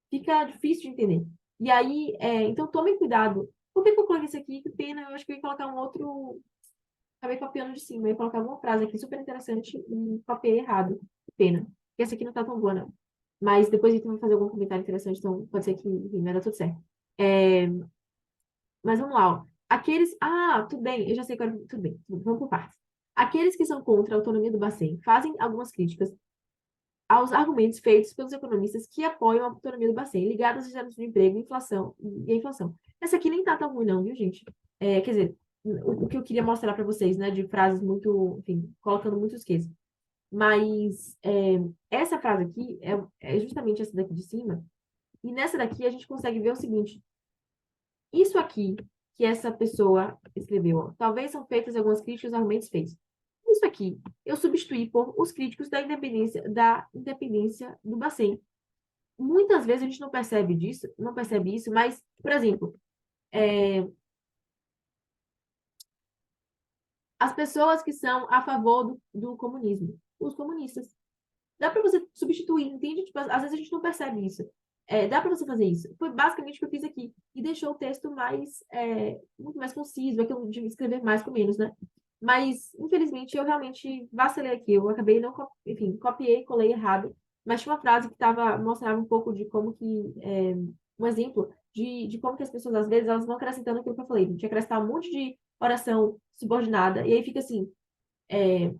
Fica difícil de entender. E aí, então tomem cuidado. Por que que eu coloquei isso aqui? Que pena, eu acho que eu ia colocar um outro. Acabei copiando de cima. Eu ia colocar uma frase aqui super interessante e copiei errado. Que pena. Porque essa aqui não tá tão boa, não. Mas depois a gente vai fazer algum comentário interessante, então pode ser que, enfim, vai dar tudo certo. É, mas vamos lá, ó. Aqueles. Ah, tudo bem, eu já sei agora. Tudo bem, vamos por partes. Aqueles que são contra a autonomia do Bacen fazem algumas críticas aos argumentos feitos pelos economistas que apoiam a autonomia do Bacen, ligados às geração de emprego inflação, e a inflação. Essa aqui nem tá tão ruim, não, viu, gente? Quer dizer, o que eu queria mostrar para vocês, né, de frases muito, enfim, colocando muitos quês. Mas essa frase aqui é justamente essa daqui de cima, e nessa daqui a gente consegue ver o seguinte: isso aqui que essa pessoa escreveu, ó, talvez são feitas algumas críticas aos argumentos feitos. Isso aqui eu substituí por os críticos da independência do Bacen. Muitas vezes a gente não percebe isso, mas, por exemplo, as pessoas que são a favor do comunismo, os comunistas. Dá para você substituir, entende? Tipo, às vezes a gente não percebe isso. Dá para você fazer isso. Foi basicamente o que eu fiz aqui. E deixou o texto muito mais conciso, aquilo de escrever mais com menos, né? Mas, infelizmente, eu realmente vacilei aqui. Eu acabei não, enfim, copiei, colei errado. Mas tinha uma frase que mostrava um pouco de como que, um exemplo de como que as pessoas, às vezes, elas vão acrescentando aquilo que eu falei. A gente acrescentar um monte de oração subordinada. E aí fica assim, é,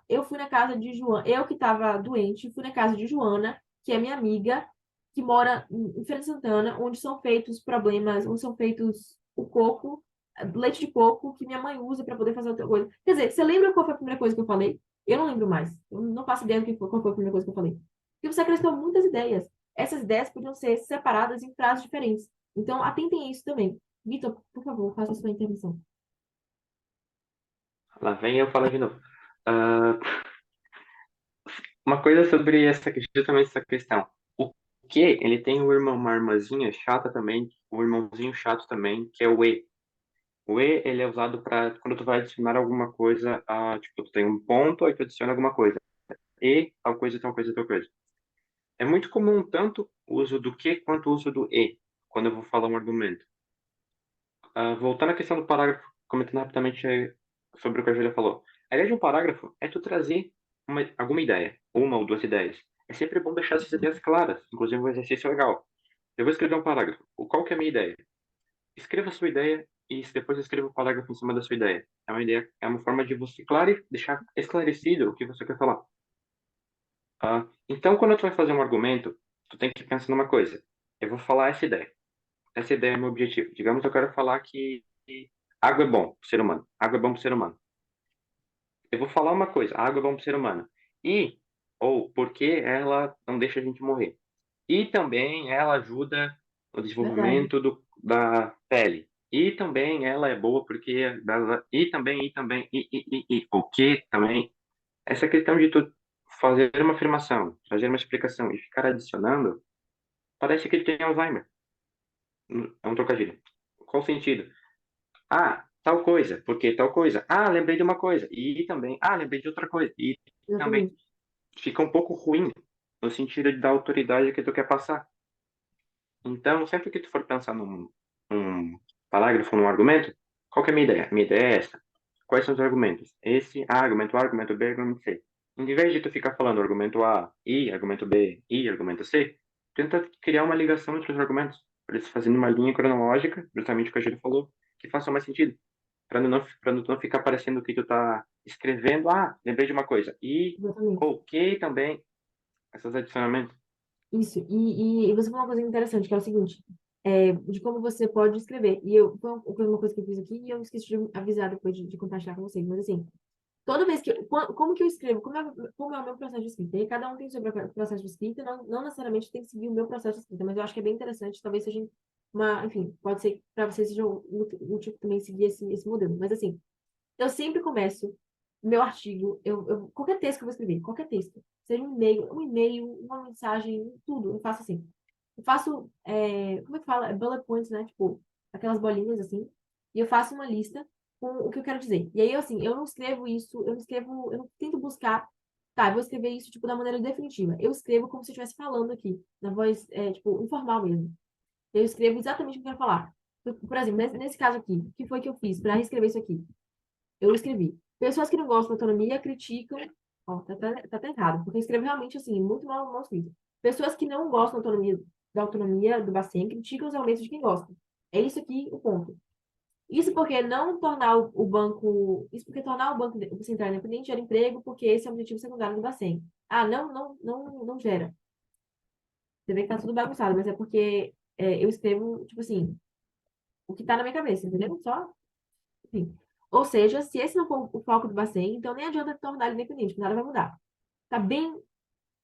eu fui na casa de Joana, eu que estava doente, fui na casa de Joana, que é minha amiga, que mora em Feira de Santana, onde são feitos problemas, onde são feitos o coco, leite de coco, que minha mãe usa para poder fazer outra coisa. Quer dizer, você lembra qual foi a primeira coisa que eu falei? Eu não lembro mais. Eu não faço ideia qual foi a primeira coisa que eu falei. Porque você acrescentou muitas ideias. Essas ideias podiam ser separadas em frases diferentes. Então, atentem a isso também. Vitor, por favor, faça a sua intervenção. Lá vem eu falar de novo. Ah, uma coisa sobre justamente essa questão. O que ele tem uma irmãzinha chata também, um irmãozinho chato também, que é o e. O e, ele é usado para quando tu vai adicionar alguma coisa, tipo, tu tem um ponto, aí tu adiciona alguma coisa. E, tal coisa, tal coisa, tal coisa. É muito comum tanto o uso do que quanto o uso do e, quando eu vou falar um argumento. Voltando à questão do parágrafo, comentando rapidamente sobre o que a Julia falou. A ideia de um parágrafo é tu trazer alguma ideia, uma ou duas ideias. É sempre bom deixar essas ideias claras, inclusive um exercício legal. Eu vou escrever um parágrafo. Qual que é a minha ideia? Escreva a sua ideia e depois escreva o parágrafo em cima da sua ideia. É uma ideia, é uma forma de você deixar esclarecido o que você quer falar. Então, quando tu vai fazer um argumento, tu tem que pensar numa coisa. Eu vou falar essa ideia. Essa ideia é meu objetivo. Digamos, eu quero falar que água é bom para o ser humano. Água é bom para o ser humano. Eu vou falar uma coisa. Água é bom para o ser humano. Ou porque ela não deixa a gente morrer. E também ela ajuda no Verdade. desenvolvimento da pele. E também ela é boa porque... O que também... Essa questão de tu fazer uma afirmação, fazer uma explicação e ficar adicionando, parece que ele tem Alzheimer. É um trocadilho. Qual sentido? Tal coisa, porque tal coisa. Lembrei de uma coisa. E também, lembrei de outra coisa. E também Exatamente. fica um pouco ruim no sentido da autoridade que tu quer passar. Então, sempre que tu for pensar num parágrafo, num argumento, qual que é a minha ideia? A minha ideia é essa. Quais são os argumentos? Esse argumento A, argumento B, argumento C. Em vez de tu ficar falando argumento A e argumento B e argumento C, tenta criar uma ligação entre os argumentos, para eles fazendo uma linha cronológica, justamente o que a Júlia falou, que faça mais sentido, para não ficar parecendo que tu tá escrevendo, lembrei de uma coisa, e Exatamente. ok também, esses adicionamentos. Isso. E você falou uma coisa interessante, que é o seguinte, de como você pode escrever. E foi uma coisa que eu fiz aqui e eu esqueci de avisar depois de compartilhar com vocês. Mas assim, toda vez que como que eu escrevo, como é o meu processo de escrita? E cada um tem o seu processo de escrita, não necessariamente tem que seguir o meu processo de escrita, mas eu acho que é bem interessante, talvez seja enfim, pode ser que para vocês seja útil também seguir esse modelo. Mas assim, eu sempre começo meu artigo, qualquer texto que eu vou escrever, qualquer texto, seja um e-mail, uma mensagem, tudo, eu faço assim. Eu faço, como é que fala? Bullet points, né? Tipo, aquelas bolinhas assim. E eu faço uma lista com o que eu quero dizer. E aí, assim, eu não escrevo isso, eu não tento buscar, tá, eu vou escrever isso, tipo, da maneira definitiva. Eu escrevo como se eu estivesse falando aqui, na voz, tipo, informal mesmo. Eu escrevo exatamente o que eu quero falar. Por exemplo, nesse caso aqui, o que foi que eu fiz para reescrever isso aqui? Eu escrevi. Pessoas que não gostam da autonomia criticam. Ó, tá até errado, porque eu escrevo realmente assim, muito mal escrito. Pessoas que não gostam da autonomia do Bacen criticam os aumentos de quem gosta. É isso aqui o ponto. Isso porque não tornar o banco. Isso porque tornar o Banco Central independente gera emprego, porque esse é o objetivo secundário do Bacen. Não gera. Você vê que tá tudo bagunçado, mas é porque eu escrevo, tipo assim, o que tá na minha cabeça, entendeu? Só enfim. Ou seja, se esse não for o foco do Bacen, então nem adianta tornar ele independente, porque nada vai mudar. Tá bem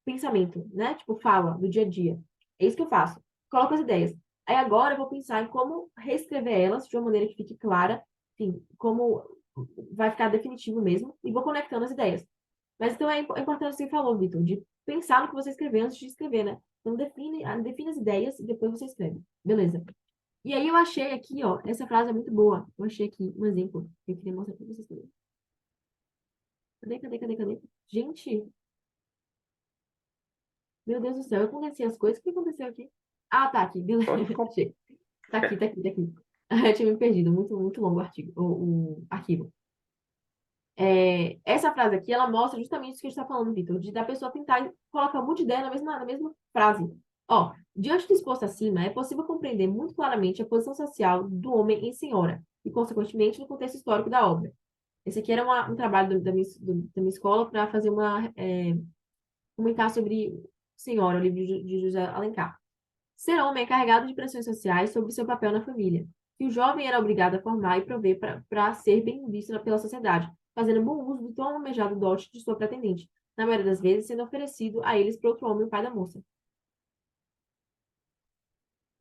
pensamento, né? Tipo, fala do dia a dia. É isso que eu faço. Coloco as ideias. Aí agora eu vou pensar em como reescrever elas de uma maneira que fique clara, enfim, como vai ficar definitivo mesmo, e vou conectando as ideias. Mas então é importante o que você falou, Vitor, de pensar no que você escrever antes de escrever, né? Então define as ideias e depois você escreve. Beleza. E aí eu achei aqui, ó, essa frase é muito boa. Eu achei aqui um exemplo que eu queria mostrar para vocês também. Cadê? Gente, meu Deus do céu, eu condensei as coisas. O que aconteceu aqui? Ah, tá aqui, beleza. Pode ficar. Achei. Tá aqui. Eu tinha me perdido, muito longo o artigo, o arquivo. Essa frase aqui, ela mostra justamente isso que a gente está falando, Vitor, de da pessoa tentar colocar um monte de ideia na mesma frase. Ó, diante do exposto acima, é possível compreender muito claramente a posição social do homem em senhora, e, consequentemente, no contexto histórico da obra. Esse aqui era um trabalho da minha escola para fazer comentar sobre Senhora, o livro de José Alencar. Ser homem é carregado de pressões sociais sobre seu papel na família, que o jovem era obrigado a formar e prover para ser bem visto pela sociedade, fazendo bom uso do tão almejado dote de sua pretendente, na maioria das vezes sendo oferecido a eles por outro homem, o pai da moça.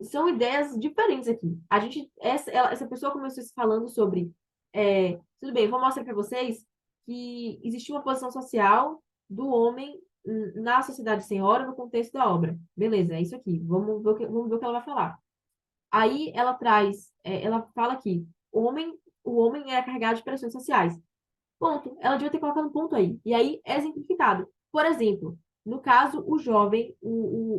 São ideias diferentes aqui. Essa pessoa começou falando sobre, tudo bem, vou mostrar para vocês que existe uma posição social do homem na sociedade senhora no contexto da obra. Beleza, é isso aqui. Vamos ver o que ela vai falar. Aí ela ela fala aqui, o homem é carregado de pressões sociais. Ponto. Ela devia ter colocado um ponto aí. E aí é exemplificado. Por exemplo, no caso, o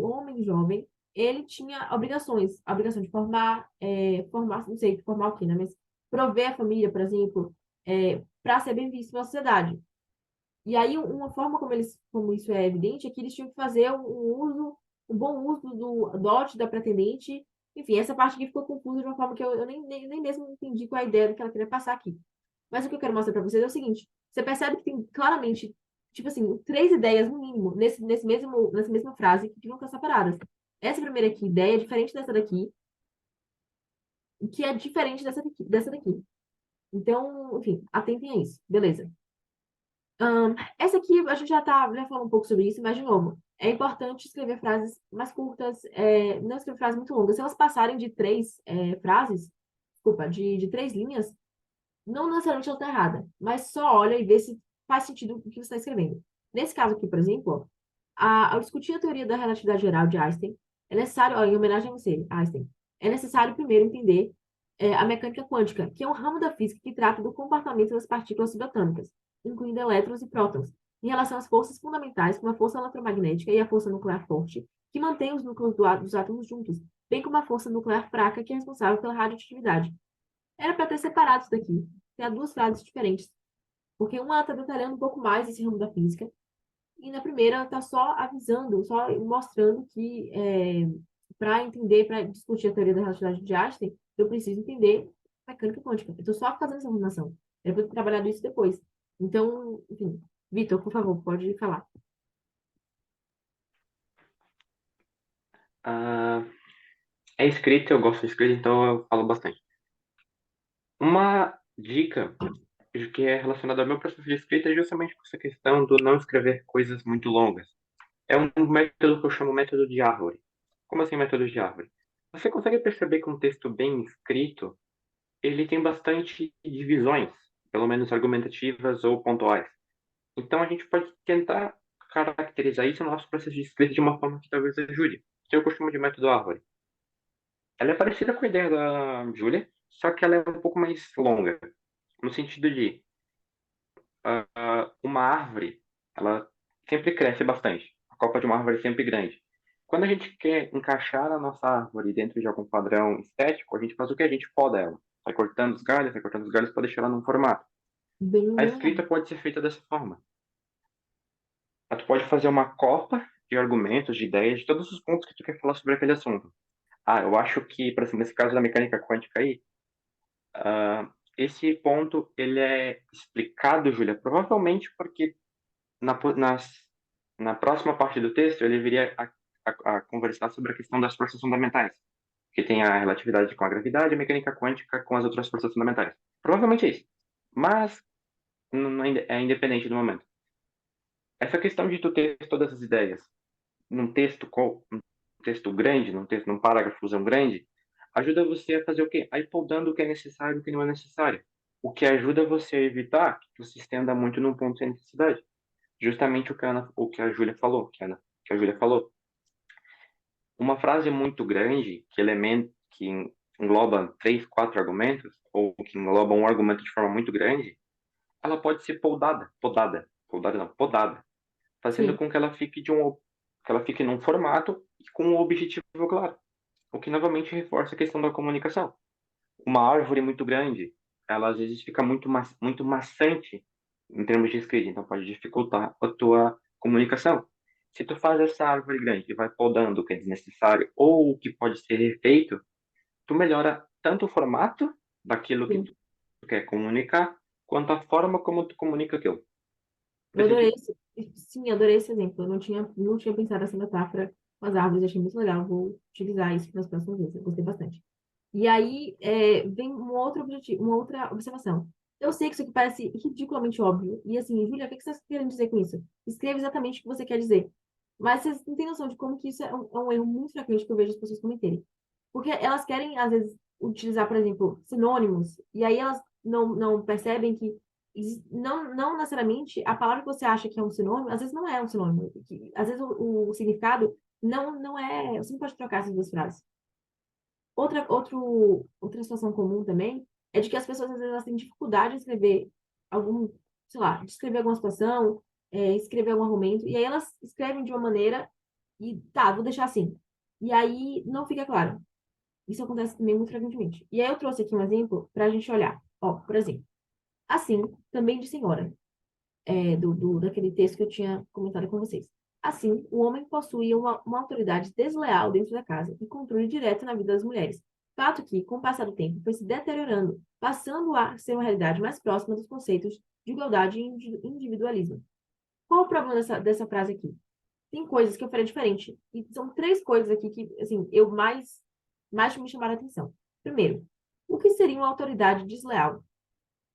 homem jovem, ele tinha obrigações. A obrigação de formar, não sei, formar o quê, né? Mas prover a família, por exemplo, para ser bem visto pela sociedade. E aí, uma forma como isso é evidente, é que eles tinham que fazer um bom uso do dote da pretendente. Enfim, essa parte aqui ficou confusa de uma forma que eu nem mesmo entendi qual é a ideia do que ela queria passar aqui. Mas o que eu quero mostrar para vocês é o seguinte: você percebe que tem claramente, tipo assim, três ideias no mínimo nessa mesma frase que não estão separadas. Essa primeira aqui, ideia é diferente dessa daqui, que é diferente dessa daqui. Então, enfim, atentem a isso. Beleza. Essa aqui a gente já falou um pouco sobre isso, mas de novo, é importante escrever frases mais curtas, não escrever frases muito longas. Se elas passarem de três frases, desculpa, de três linhas, não necessariamente ela está errada, mas só olha e vê se faz sentido o que você está escrevendo. Nesse caso aqui, por exemplo, ó, ao discutir a teoria da relatividade geral de Einstein, é necessário, ó, em homenagem a você, Einstein, é necessário primeiro entender a mecânica quântica, que é um ramo da física que trata do comportamento das partículas subatômicas, incluindo elétrons e prótons, em relação às forças fundamentais, como a força eletromagnética e a força nuclear forte, que mantém os núcleos dos átomos juntos, bem como a força nuclear fraca, que é responsável pela radioatividade. Era para ter separado isso daqui. Tem duas frases diferentes. Porque uma está detalhando um pouco mais esse ramo da física. E na primeira, ela está só avisando, só mostrando que para entender, para discutir a teoria da relatividade de Einstein, eu preciso entender mecânica quântica. Eu estou só fazendo essa afirmação. Eu vou ter trabalhado isso depois. Então, enfim, Vitor, por favor, pode falar. Ah, é escrita, eu gosto de escrita, então eu falo bastante. Uma dica que é relacionada ao meu processo de escrita é justamente com essa questão do não escrever coisas muito longas. É um método que eu chamo método de árvore. Como assim método de árvore? Você consegue perceber que um texto bem escrito, ele tem bastante divisões, pelo menos argumentativas ou pontuais. Então a gente pode tentar caracterizar isso no nosso processo de escrita de uma forma que talvez ajude, que eu costumo de método árvore. Ela é parecida com a ideia da Júlia, só que ela é um pouco mais longa, no sentido de uma árvore, ela sempre cresce bastante. A copa de uma árvore é sempre grande. Quando a gente quer encaixar a nossa árvore dentro de algum padrão estético, a gente faz o que? A gente poda ela. Vai cortando os galhos para deixar ela num formato. Bem, A bem legal. escrita pode ser feita dessa forma. Tu pode fazer uma copa de argumentos, de ideias, de todos os pontos que tu quer falar sobre aquele assunto. Ah, eu acho que, por exemplo, nesse caso da mecânica quântica aí, esse ponto ele é explicado, Júlia, provavelmente porque na, po- nas, na próxima parte do texto ele viria a conversar sobre a questão das forças fundamentais, que tem a relatividade com a gravidade e a mecânica quântica com as outras forças fundamentais. Provavelmente é isso. Mas não é independente do momento. Essa questão de tu ter todas as ideias num texto um texto grande, num parágrafozão grande, ajuda você a fazer o quê? A ir podando o que é necessário e o que não é necessário. O que ajuda você a evitar que tu se estenda muito num ponto sem necessidade. Justamente o que a Júlia falou, que a Júlia falou. Uma frase muito grande, que engloba três, quatro argumentos, ou que engloba um argumento de forma muito grande, ela pode ser podada, fazendo Sim, com que ela fique que ela fique num formato e com um objetivo claro. O que novamente reforça a questão da comunicação. Uma árvore muito grande, ela às vezes fica muito maçante em termos de escrita, então pode dificultar a tua comunicação. Se tu faz essa árvore grande e vai podando o que é desnecessário ou o que pode ser refeito, tu melhora tanto o formato daquilo que sim. tu quer comunicar, quanto a forma como tu comunica aquilo. Eu Faz adorei sentido? esse, sim, adorei esse exemplo. Eu não tinha pensado nessa metáfora com as árvores, achei muito legal. Vou utilizar isso nas próximas vezes. Eu gostei bastante. E aí vem um outro objetivo, uma outra observação. Eu sei que isso aqui parece ridiculamente óbvio. E assim, Júlia, o que você está querendo dizer com isso? Escreva exatamente o que você quer dizer. Mas vocês não têm noção de como que isso é um erro muito frequente que eu vejo as pessoas cometerem. Porque elas querem, às vezes, utilizar, por exemplo, sinônimos, e aí elas não percebem que não necessariamente a palavra que você acha que é um sinônimo, às vezes não é um sinônimo. Às vezes o significado não é. Você não pode trocar essas duas frases. Outra situação comum também é de que as pessoas, às vezes, elas têm dificuldade de escrever algum, sei lá, de escrever alguma situação, escrever algum argumento, e aí elas escrevem de uma maneira e tá, vou deixar assim. E aí não fica claro. Isso acontece também muito frequentemente. E aí eu trouxe aqui um exemplo para a gente olhar. Ó, por exemplo, assim, também de senhora, daquele texto que eu tinha comentado com vocês. Assim, o homem possuía uma autoridade desleal dentro da casa e controle direto na vida das mulheres. Fato que, com o passar do tempo, foi se deteriorando, passando a ser uma realidade mais próxima dos conceitos de igualdade e individualismo. Qual o problema dessa frase aqui? Tem coisas que eu faria diferente. E são três coisas aqui que, assim, mais me chamaram a atenção. Primeiro, o que seria uma autoridade desleal?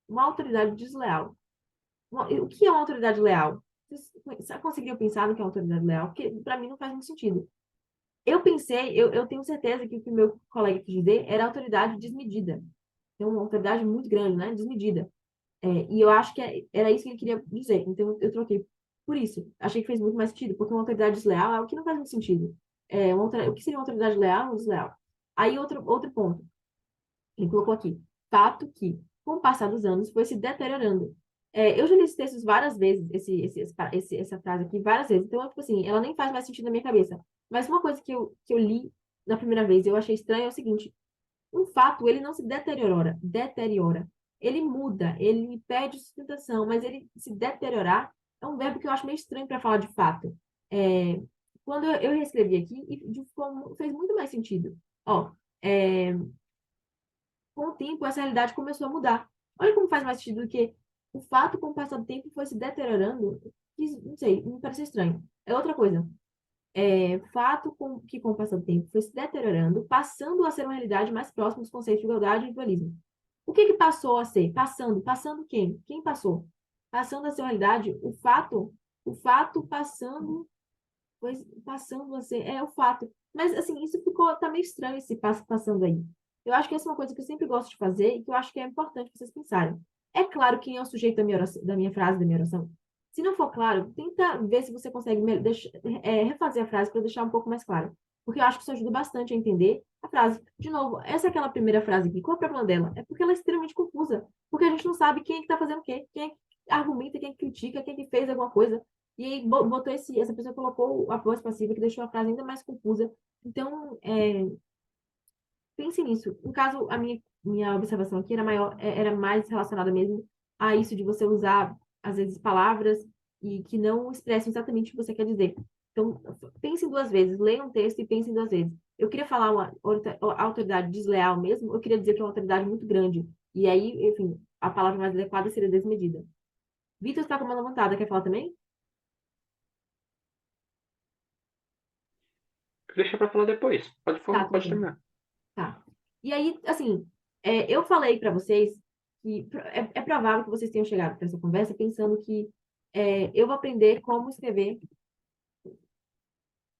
Uma autoridade desleal. O que é uma autoridade leal? Você conseguiu pensar no que é uma autoridade leal? Porque, para mim, não faz muito sentido. Eu tenho certeza que o que o meu colega quis dizer era autoridade desmedida. É uma autoridade muito grande, né? Desmedida. E eu acho que era isso que ele queria dizer. Então, eu troquei por isso. Achei que fez muito mais sentido, porque uma autoridade desleal é o que não faz muito sentido. O que seria uma autoridade leal ou desleal? Aí, outro ponto. Ele colocou aqui. Fato que, com o passar dos anos, foi se deteriorando. Eu já li esses textos várias vezes, essa frase aqui, várias vezes. Então, tipo assim, ela nem faz mais sentido na minha cabeça. Mas uma coisa que eu li na primeira vez e eu achei estranho é o seguinte: um fato, ele não se deteriora. Ele muda, ele perde sustentação, mas ele se deteriorar, é um verbo que eu acho meio estranho para falar de fato. É, quando eu reescrevi aqui, fez muito mais sentido. Ó, é, com o tempo, essa realidade começou a mudar. Olha como faz mais sentido do que o fato, com o passar do tempo, foi se deteriorando. Não sei, me parece estranho. É outra coisa. Que, com o passar do tempo, foi se deteriorando, passando a ser uma realidade mais próxima dos conceitos de igualdade e individualismo. O que que passou a ser? Passando quem? Quem passou? Passando a ser uma realidade, o fato passando a ser, o fato. Mas, assim, tá meio estranho esse passando aí. Eu acho que essa é uma coisa que eu sempre gosto de fazer e que eu acho que é importante vocês pensarem. É claro quem é o sujeito da minha frase, da minha oração. Se não for claro, tenta ver se você consegue refazer a frase para deixar um pouco mais claro. Porque eu acho que isso ajuda bastante a entender a frase. De novo, essa é aquela primeira frase aqui. Qual é o problema dela? É porque ela é extremamente confusa. Porque a gente não sabe quem é que está fazendo o quê. Quem é que argumenta, quem é que critica, quem é que fez alguma coisa. E aí botou essa pessoa colocou a voz passiva que deixou a frase ainda mais confusa. Então, pense nisso. No caso, minha observação aqui era mais relacionada mesmo a isso de você usar, às vezes, palavras e que não expressam exatamente o que você quer dizer. Então, pense duas vezes, leia um texto e pense duas vezes. Eu queria falar uma autoridade desleal mesmo, eu queria dizer que é uma autoridade muito grande. E aí, enfim, a palavra mais adequada seria desmedida. Vitor está com uma levantada, quer falar também? Deixa pra falar depois. Tá, tudo Pode bem. terminar. Tá. E aí, assim, eu falei para vocês que é provável que vocês tenham chegado para essa conversa pensando que eu vou aprender como escrever,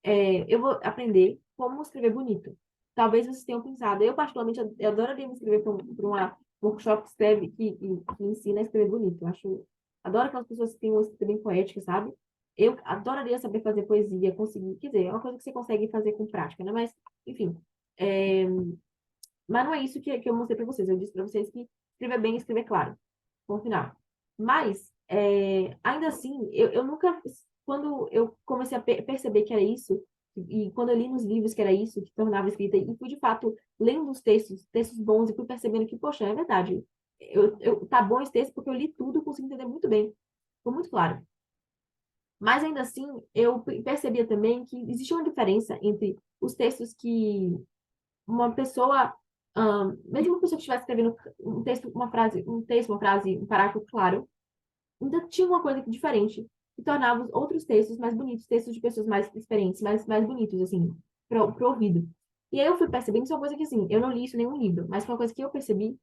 eu vou aprender como escrever bonito. Talvez vocês tenham pensado, eu particularmente eu adoraria me inscrever para uma workshop que escreve, que ensina a escrever bonito. Eu adoro aquelas pessoas que têm uma escrita bem poética, sabe? Eu adoraria saber fazer poesia, conseguir, quer dizer, é uma coisa que você consegue fazer com prática, né? Mas, enfim, é, mas não é isso que eu mostrei para vocês. Eu disse para vocês que escrever bem e escrever claro. Ponto final. Mas, ainda assim, eu nunca. Quando eu comecei a perceber que era isso, e quando eu li nos livros que era isso, que tornava a escrita, e fui de fato lendo os textos bons, e fui percebendo que, poxa, é verdade. Tá bom esse texto porque eu li tudo e consegui entender muito bem. Ficou muito claro. Mas ainda assim, eu percebia também que existe uma diferença entre os textos que uma pessoa, mesmo uma pessoa que estivesse escrevendo um texto, uma frase, um parágrafo claro, ainda tinha uma coisa diferente que tornava os outros textos mais bonitos, textos de pessoas mais experientes, mais bonitos, assim, pro ouvido. E aí eu fui percebendo, isso é uma coisa que, assim, eu não li isso em nenhum livro, mas foi uma coisa que eu percebi,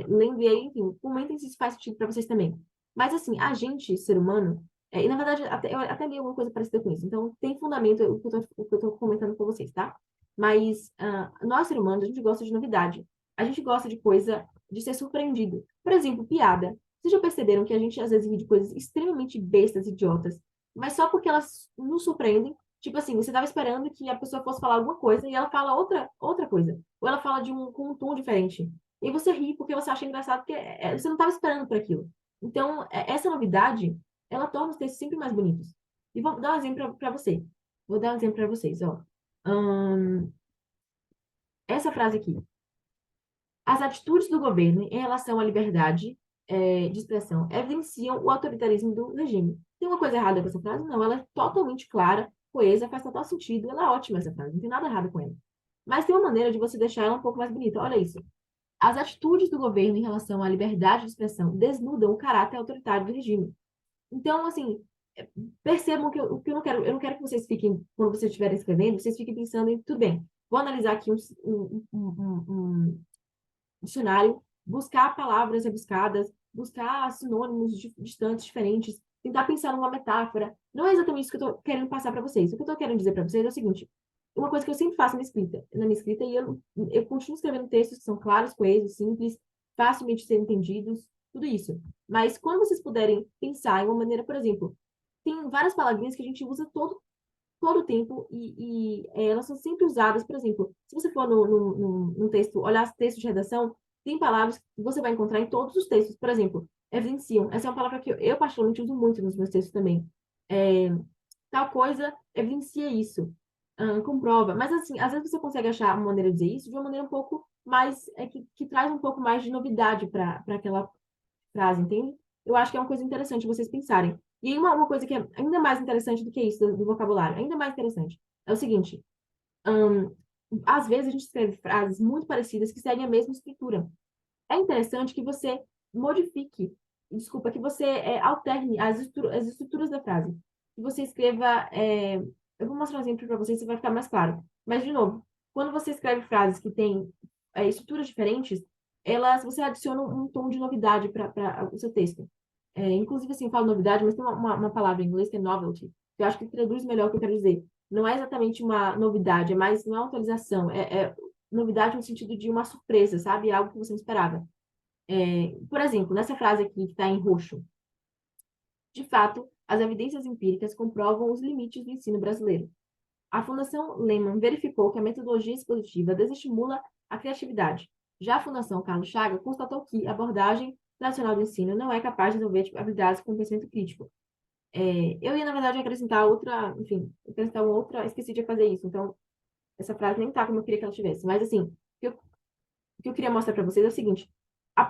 lendo e aí, enfim, comentem se isso faz sentido para vocês também. Mas, assim, a gente, ser humano, e na verdade, eu até li alguma coisa parecida com isso, então tem fundamento o que eu tô comentando com vocês, tá? Mas nós, seres humanos, a gente gosta de novidade. A gente gosta de coisa, de ser surpreendido. Por exemplo, piada. Vocês já perceberam que a gente às vezes ri de coisas extremamente bestas, idiotas, mas só porque elas nos surpreendem? Tipo assim, você estava esperando que a pessoa fosse falar alguma coisa e ela fala outra coisa. Ou ela fala com um tom diferente. E você ri porque você acha engraçado, porque você não estava esperando por aquilo. Então, essa novidade, ela torna os textos sempre mais bonitos. E vou dar um exemplo para você. Vou dar um exemplo para vocês, ó. Essa frase aqui. As atitudes do governo em relação à liberdade de expressão evidenciam o autoritarismo do regime. Tem uma coisa errada com essa frase? Não, ela é totalmente clara, coesa, faz total sentido, ela é ótima essa frase, não tem nada errado com ela. Mas tem uma maneira de você deixar ela um pouco mais bonita. Olha isso. As atitudes do governo em relação à liberdade de expressão desnudam o caráter autoritário do regime. Então, assim, percebam que o que eu não quero que vocês fiquem, quando vocês estiverem escrevendo, vocês fiquem pensando em, tudo bem, vou analisar aqui um dicionário, buscar palavras rebuscadas, buscar sinônimos distantes, diferentes, tentar pensar numa metáfora. Não é exatamente isso que eu estou querendo passar para vocês. O que eu estou querendo dizer para vocês é o seguinte: uma coisa que eu sempre faço na minha escrita, e eu continuo escrevendo textos que são claros, coesos, simples, facilmente ser entendidos, tudo isso. Mas quando vocês puderem pensar em uma maneira, por exemplo, tem várias palavrinhas que a gente usa todo o tempo e elas são sempre usadas. Por exemplo, se você for num texto, olhar texto de redação, tem palavras que você vai encontrar em todos os textos. Por exemplo, evidenciam. Essa é uma palavra que eu particularmente uso muito nos meus textos também. Tal coisa evidencia isso. Comprova. Mas, assim, às vezes você consegue achar uma maneira de dizer isso de uma maneira um pouco mais, que traz um pouco mais de novidade para aquela frase, entende? Eu acho que é uma coisa interessante vocês pensarem. E aí uma coisa que é ainda mais interessante do que isso, do vocabulário, ainda mais interessante, é o seguinte, hum, às vezes a gente escreve frases muito parecidas que seguem a mesma estrutura. É interessante que você modifique, desculpa, que você alterne as estruturas da frase. Que você escreva. Eu vou mostrar um exemplo para vocês, você vai ficar mais claro. Mas, de novo, quando você escreve frases que têm estruturas diferentes, você adiciona um tom de novidade para o seu texto. Inclusive, assim, eu falo novidade, mas tem uma palavra em inglês que é novelty, que eu acho que traduz melhor o que eu quero dizer. Não é exatamente uma novidade, não é uma atualização, é novidade no sentido de uma surpresa, sabe? Algo que você não esperava. Por exemplo, nessa frase aqui que está em roxo, de fato, as evidências empíricas comprovam os limites do ensino brasileiro. A Fundação Lehman verificou que a metodologia expositiva desestimula a criatividade. Já a Fundação Carlos Chaga constatou que a abordagem tradicional do ensino não é capaz de desenvolver habilidades com pensamento crítico. Eu ia, na verdade, acrescentar outra, enfim, acrescentar uma outra, esqueci de fazer isso, então essa frase nem tá como eu queria que ela tivesse. Mas, assim, o que eu queria mostrar para vocês é o seguinte: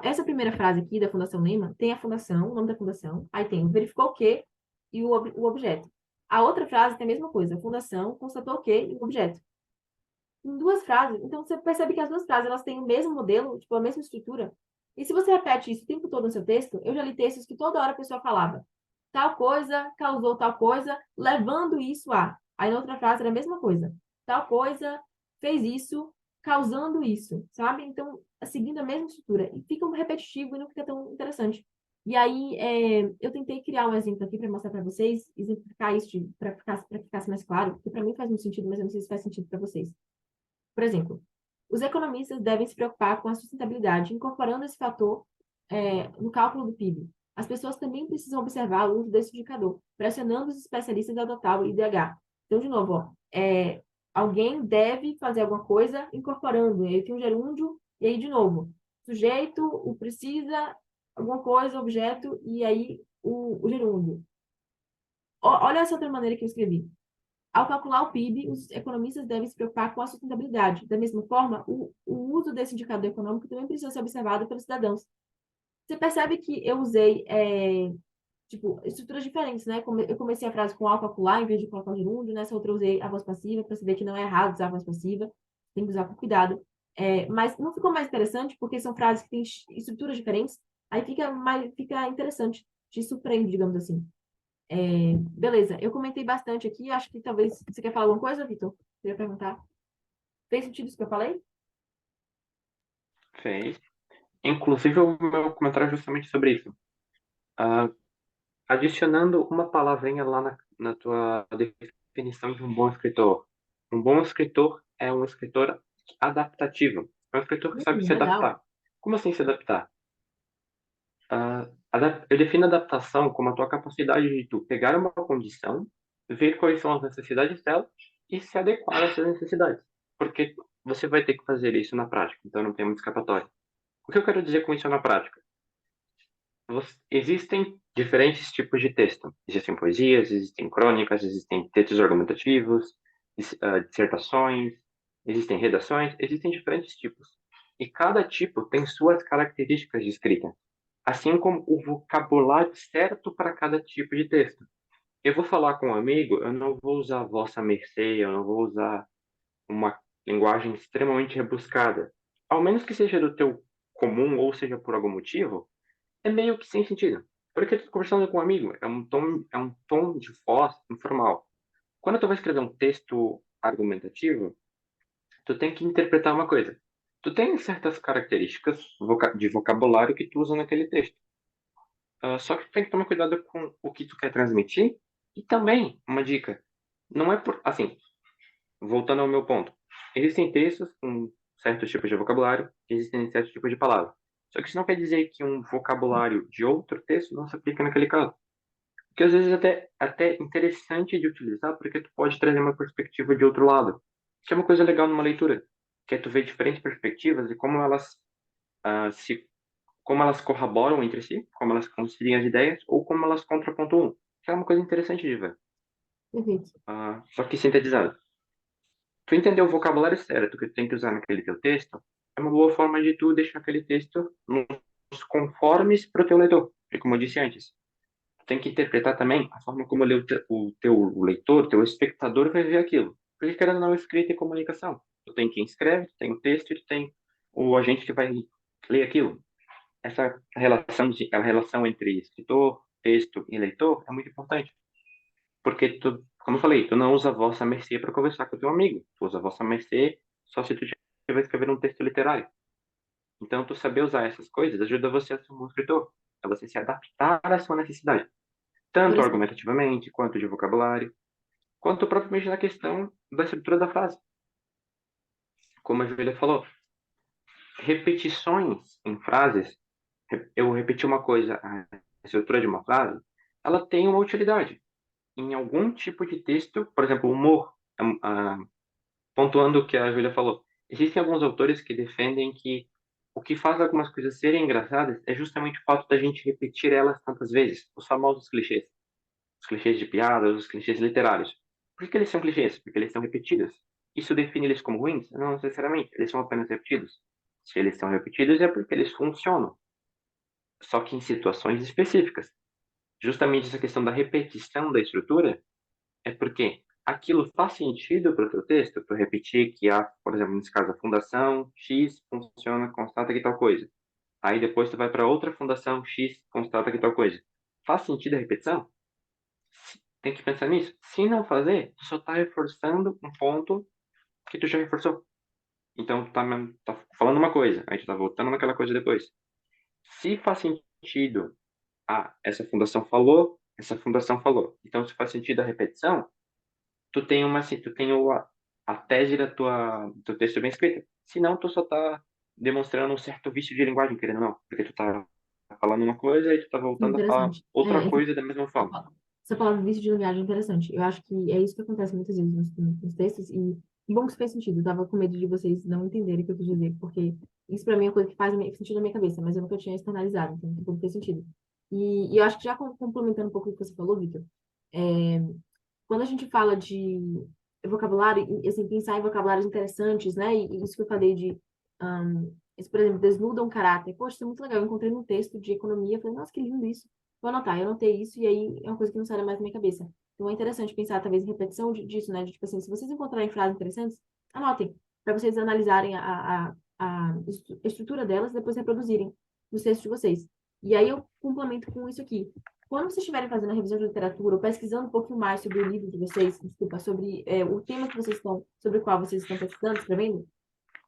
essa primeira frase aqui da Fundação Lema tem a fundação, o nome da fundação, aí tem verificou o que e o objeto. A outra frase tem a mesma coisa, a fundação constatou o que e o objeto. Em duas frases, então você percebe que as duas frases elas têm o mesmo modelo, tipo a mesma estrutura. E se você repete isso o tempo todo no seu texto, eu já li textos que toda hora a pessoa falava tal coisa causou tal coisa, levando isso a. Aí na outra frase era a mesma coisa. Tal coisa fez isso, causando isso, sabe? Então, seguindo a mesma estrutura. E fica um repetitivo e não fica tão interessante. E aí, eu tentei criar um exemplo aqui para mostrar para vocês, exemplificar isso para ficar mais claro, porque para mim faz muito sentido, mas eu não sei se faz sentido para vocês. Por exemplo, os economistas devem se preocupar com a sustentabilidade, incorporando esse fator no cálculo do PIB. As pessoas também precisam observar o uso desse indicador, pressionando os especialistas a adotar o IDH. Então, de novo, ó, alguém deve fazer alguma coisa incorporando. Aí tem um gerúndio, e aí, de novo, sujeito, o precisa, alguma coisa, objeto, e aí o gerúndio. Olha essa outra maneira que eu escrevi. Ao calcular o PIB, os economistas devem se preocupar com a sustentabilidade. Da mesma forma, o uso desse indicador econômico também precisa ser observado pelos cidadãos. Você percebe que eu usei, tipo, estruturas diferentes, né? Eu comecei a frase com ao calcular, em vez de colocar o gerúndio. Nessa outra eu usei a voz passiva, para saber que não é errado usar a voz passiva. Tem que usar com cuidado. Mas não ficou mais interessante, porque são frases que têm estruturas diferentes. Aí fica interessante. Te surpreende, digamos assim. Beleza, eu comentei bastante aqui, acho que talvez você quer falar alguma coisa, Vitor? Queria perguntar. Fez sentido isso que eu falei? Fez. Inclusive, o meu comentário é justamente sobre isso. Ah, adicionando uma palavrinha lá na tua definição de um bom escritor. Um bom escritor é um escritor adaptativo. É um escritor que sabe se Legal. adaptar. Como assim se adaptar? Eu defino adaptação como a tua capacidade de tu pegar uma condição, ver quais são as necessidades dela e se adequar a essas necessidades. Porque você vai ter que fazer isso na prática, então não tem muito escapatória. O que eu quero dizer com isso na prática? Existem diferentes tipos de texto. Existem poesias, existem crônicas, existem textos argumentativos, dissertações, existem redações, existem diferentes tipos. E cada tipo tem suas características de escrita, assim como o vocabulário certo para cada tipo de texto. Eu vou falar com um amigo, eu não vou usar vossa mercê, eu não vou usar uma linguagem extremamente rebuscada. Ao menos que seja do teu comum ou seja por algum motivo, é meio que sem sentido. Porque eu tô conversando com um amigo, é um tom de voz informal. Quando tu vai escrever um texto argumentativo, tu tem que interpretar uma coisa. Tu tem certas características de vocabulário que tu usa naquele texto. Só que tu tem que tomar cuidado com o que tu quer transmitir. E também, uma dica, não é por... Assim, voltando ao meu ponto. Existem textos com certos tipos de vocabulário, existem certos tipos de palavras. Só que isso não quer dizer que um vocabulário de outro texto não se aplica naquele caso. Porque às vezes até interessante de utilizar, porque tu pode trazer uma perspectiva de outro lado. Isso é uma coisa legal numa leitura, que é tu ver diferentes perspectivas e como elas corroboram entre si, como elas conciliam as ideias, ou como elas contrapontuam. Que é uma coisa interessante de ver. Perfeito. Só que sintetizado. Tu entender o vocabulário certo que tu tem que usar naquele teu texto é uma boa forma de tu deixar aquele texto nos conformes para o teu leitor. E como eu disse antes, tem que interpretar também a forma como o teu leitor, o teu espectador vai ver aquilo. Porque, querendo ou não, escrita e comunicação. Tu tem quem escreve, tu tem o texto e tu tem o agente que vai ler aquilo. Essa relação, a relação entre escritor, texto e leitor é muito importante. Porque tu, como eu falei, tu não usa a voz à mercê para conversar com o teu amigo. Tu usa a voz à mercê só se tu estiver escrevendo um texto literário. Então, tu saber usar essas coisas ajuda você a ser um bom escritor. A você se adaptar à sua necessidade. Por Tanto exemplo, argumentativamente, quanto de vocabulário, quanto propriamente na questão da estrutura da frase. Como a Julia falou, repetições em frases, eu repetir uma coisa, a estrutura de uma frase, ela tem uma utilidade. Em algum tipo de texto, por exemplo, humor, pontuando o que a Julia falou, existem alguns autores que defendem que o que faz algumas coisas serem engraçadas é justamente o fato da gente repetir elas tantas vezes, os famosos clichês. Os clichês de piadas, os clichês literários. Por que eles são clichês? Porque eles são repetidos. Isso define eles como ruins? Não necessariamente. Eles são apenas repetidos. Se eles são repetidos é porque eles funcionam. Só que em situações específicas. Justamente essa questão da repetição da estrutura é porque aquilo faz sentido para o teu texto. Tu repetir que há, por exemplo, nesse caso, a fundação X funciona, constata que tal coisa. Aí depois tu vai para outra fundação X, constata que tal coisa. Faz sentido a repetição? Tem que pensar nisso. Se não fazer, tu só está reforçando um ponto que tu já reforçou. Então, tu tá falando uma coisa, aí tu tá voltando naquela coisa depois. Se faz sentido, essa fundação falou, essa fundação falou. Então, se faz sentido a repetição, tu tem a tese do teu texto bem escrita. Senão, tu só tá demonstrando um certo vício de linguagem, querendo ou não. Porque tu tá falando uma coisa e tu tá voltando a falar interessante. outra coisa da mesma Essa forma. pa- essa palavra vício de linguagem é interessante. Eu acho que é isso que acontece muitas vezes nos textos, e bom que isso fez sentido. Eu tava com medo de vocês não entenderem o que eu quis dizer, porque isso pra mim é uma coisa que faz sentido na minha cabeça, mas eu nunca tinha externalizado, então tipo, fez sentido. E eu acho que já complementando um pouco o que você falou, Victor, é, quando a gente fala de vocabulário, e, assim, pensar em vocabulários interessantes, né? E isso que eu falei de, isso, por exemplo, desnuda um caráter. Poxa, isso é muito legal. Eu encontrei num texto de economia, falei, nossa, que lindo isso. Vou anotar. Eu anotei isso e aí é uma coisa que não sai mais da minha cabeça. Então é interessante pensar, talvez, em repetição disso, né? De, tipo assim, se vocês encontrarem frases interessantes, anotem, para vocês analisarem a estrutura delas e depois reproduzirem nos textos de vocês. E aí eu complemento com isso aqui. Quando vocês estiverem fazendo a revisão de literatura ou pesquisando um pouquinho mais sobre o livro de vocês, desculpa, sobre o tema que vocês estão, sobre o qual vocês estão pesquisando, escrevendo,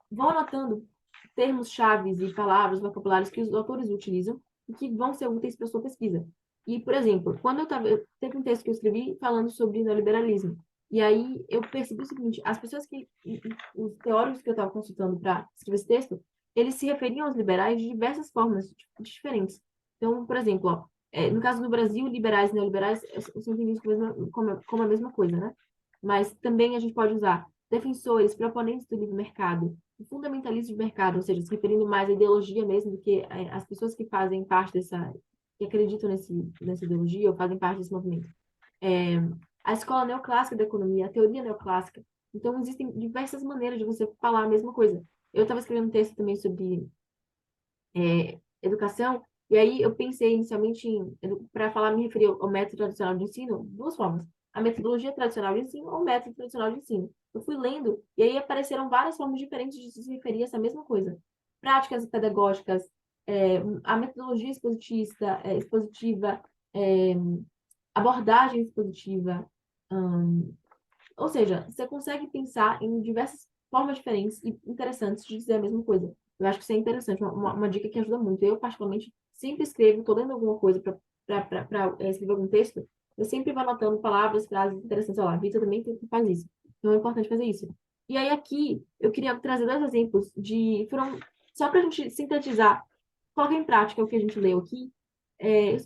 vão anotando termos chaves e palavras, vocabulários que os autores utilizam e que vão ser úteis para a sua pesquisa. E, por exemplo, quando teve um texto que eu escrevi falando sobre neoliberalismo. E aí eu percebi o seguinte, as pessoas os teóricos que eu estava consultando para escrever esse texto, eles se referiam aos liberais de diversas formas, diferentes. Então, por exemplo, ó, no caso do Brasil, liberais e neoliberais são entendidos como a mesma coisa, né? Mas também a gente pode usar defensores, proponentes do livre mercado, fundamentalistas de mercado, ou seja, se referindo mais à ideologia mesmo do que as pessoas que fazem parte que acreditam nessa ideologia ou fazem parte desse movimento. É, a escola neoclássica da economia, a teoria neoclássica. Então, existem diversas maneiras de você falar a mesma coisa. Eu estava escrevendo um texto também sobre educação, e aí eu pensei inicialmente para falar, me referir ao método tradicional de ensino, duas formas. A metodologia tradicional de ensino ou o método tradicional de ensino. Eu fui lendo, e aí apareceram várias formas diferentes de se referir a essa mesma coisa. Práticas pedagógicas, a metodologia expositiva, é, abordagem expositiva, ou seja, você consegue pensar em diversas formas diferentes e interessantes de dizer a mesma coisa. Eu acho que isso é interessante, uma dica que ajuda muito. Eu, particularmente, sempre escrevo, estou lendo alguma coisa para escrever algum texto, eu sempre vou anotando palavras, frases interessantes. Olha lá, a Vitor também faz isso. Então é importante fazer isso. E aí, aqui, eu queria trazer dois exemplos só para a gente sintetizar, colocar em prática o que a gente leu aqui,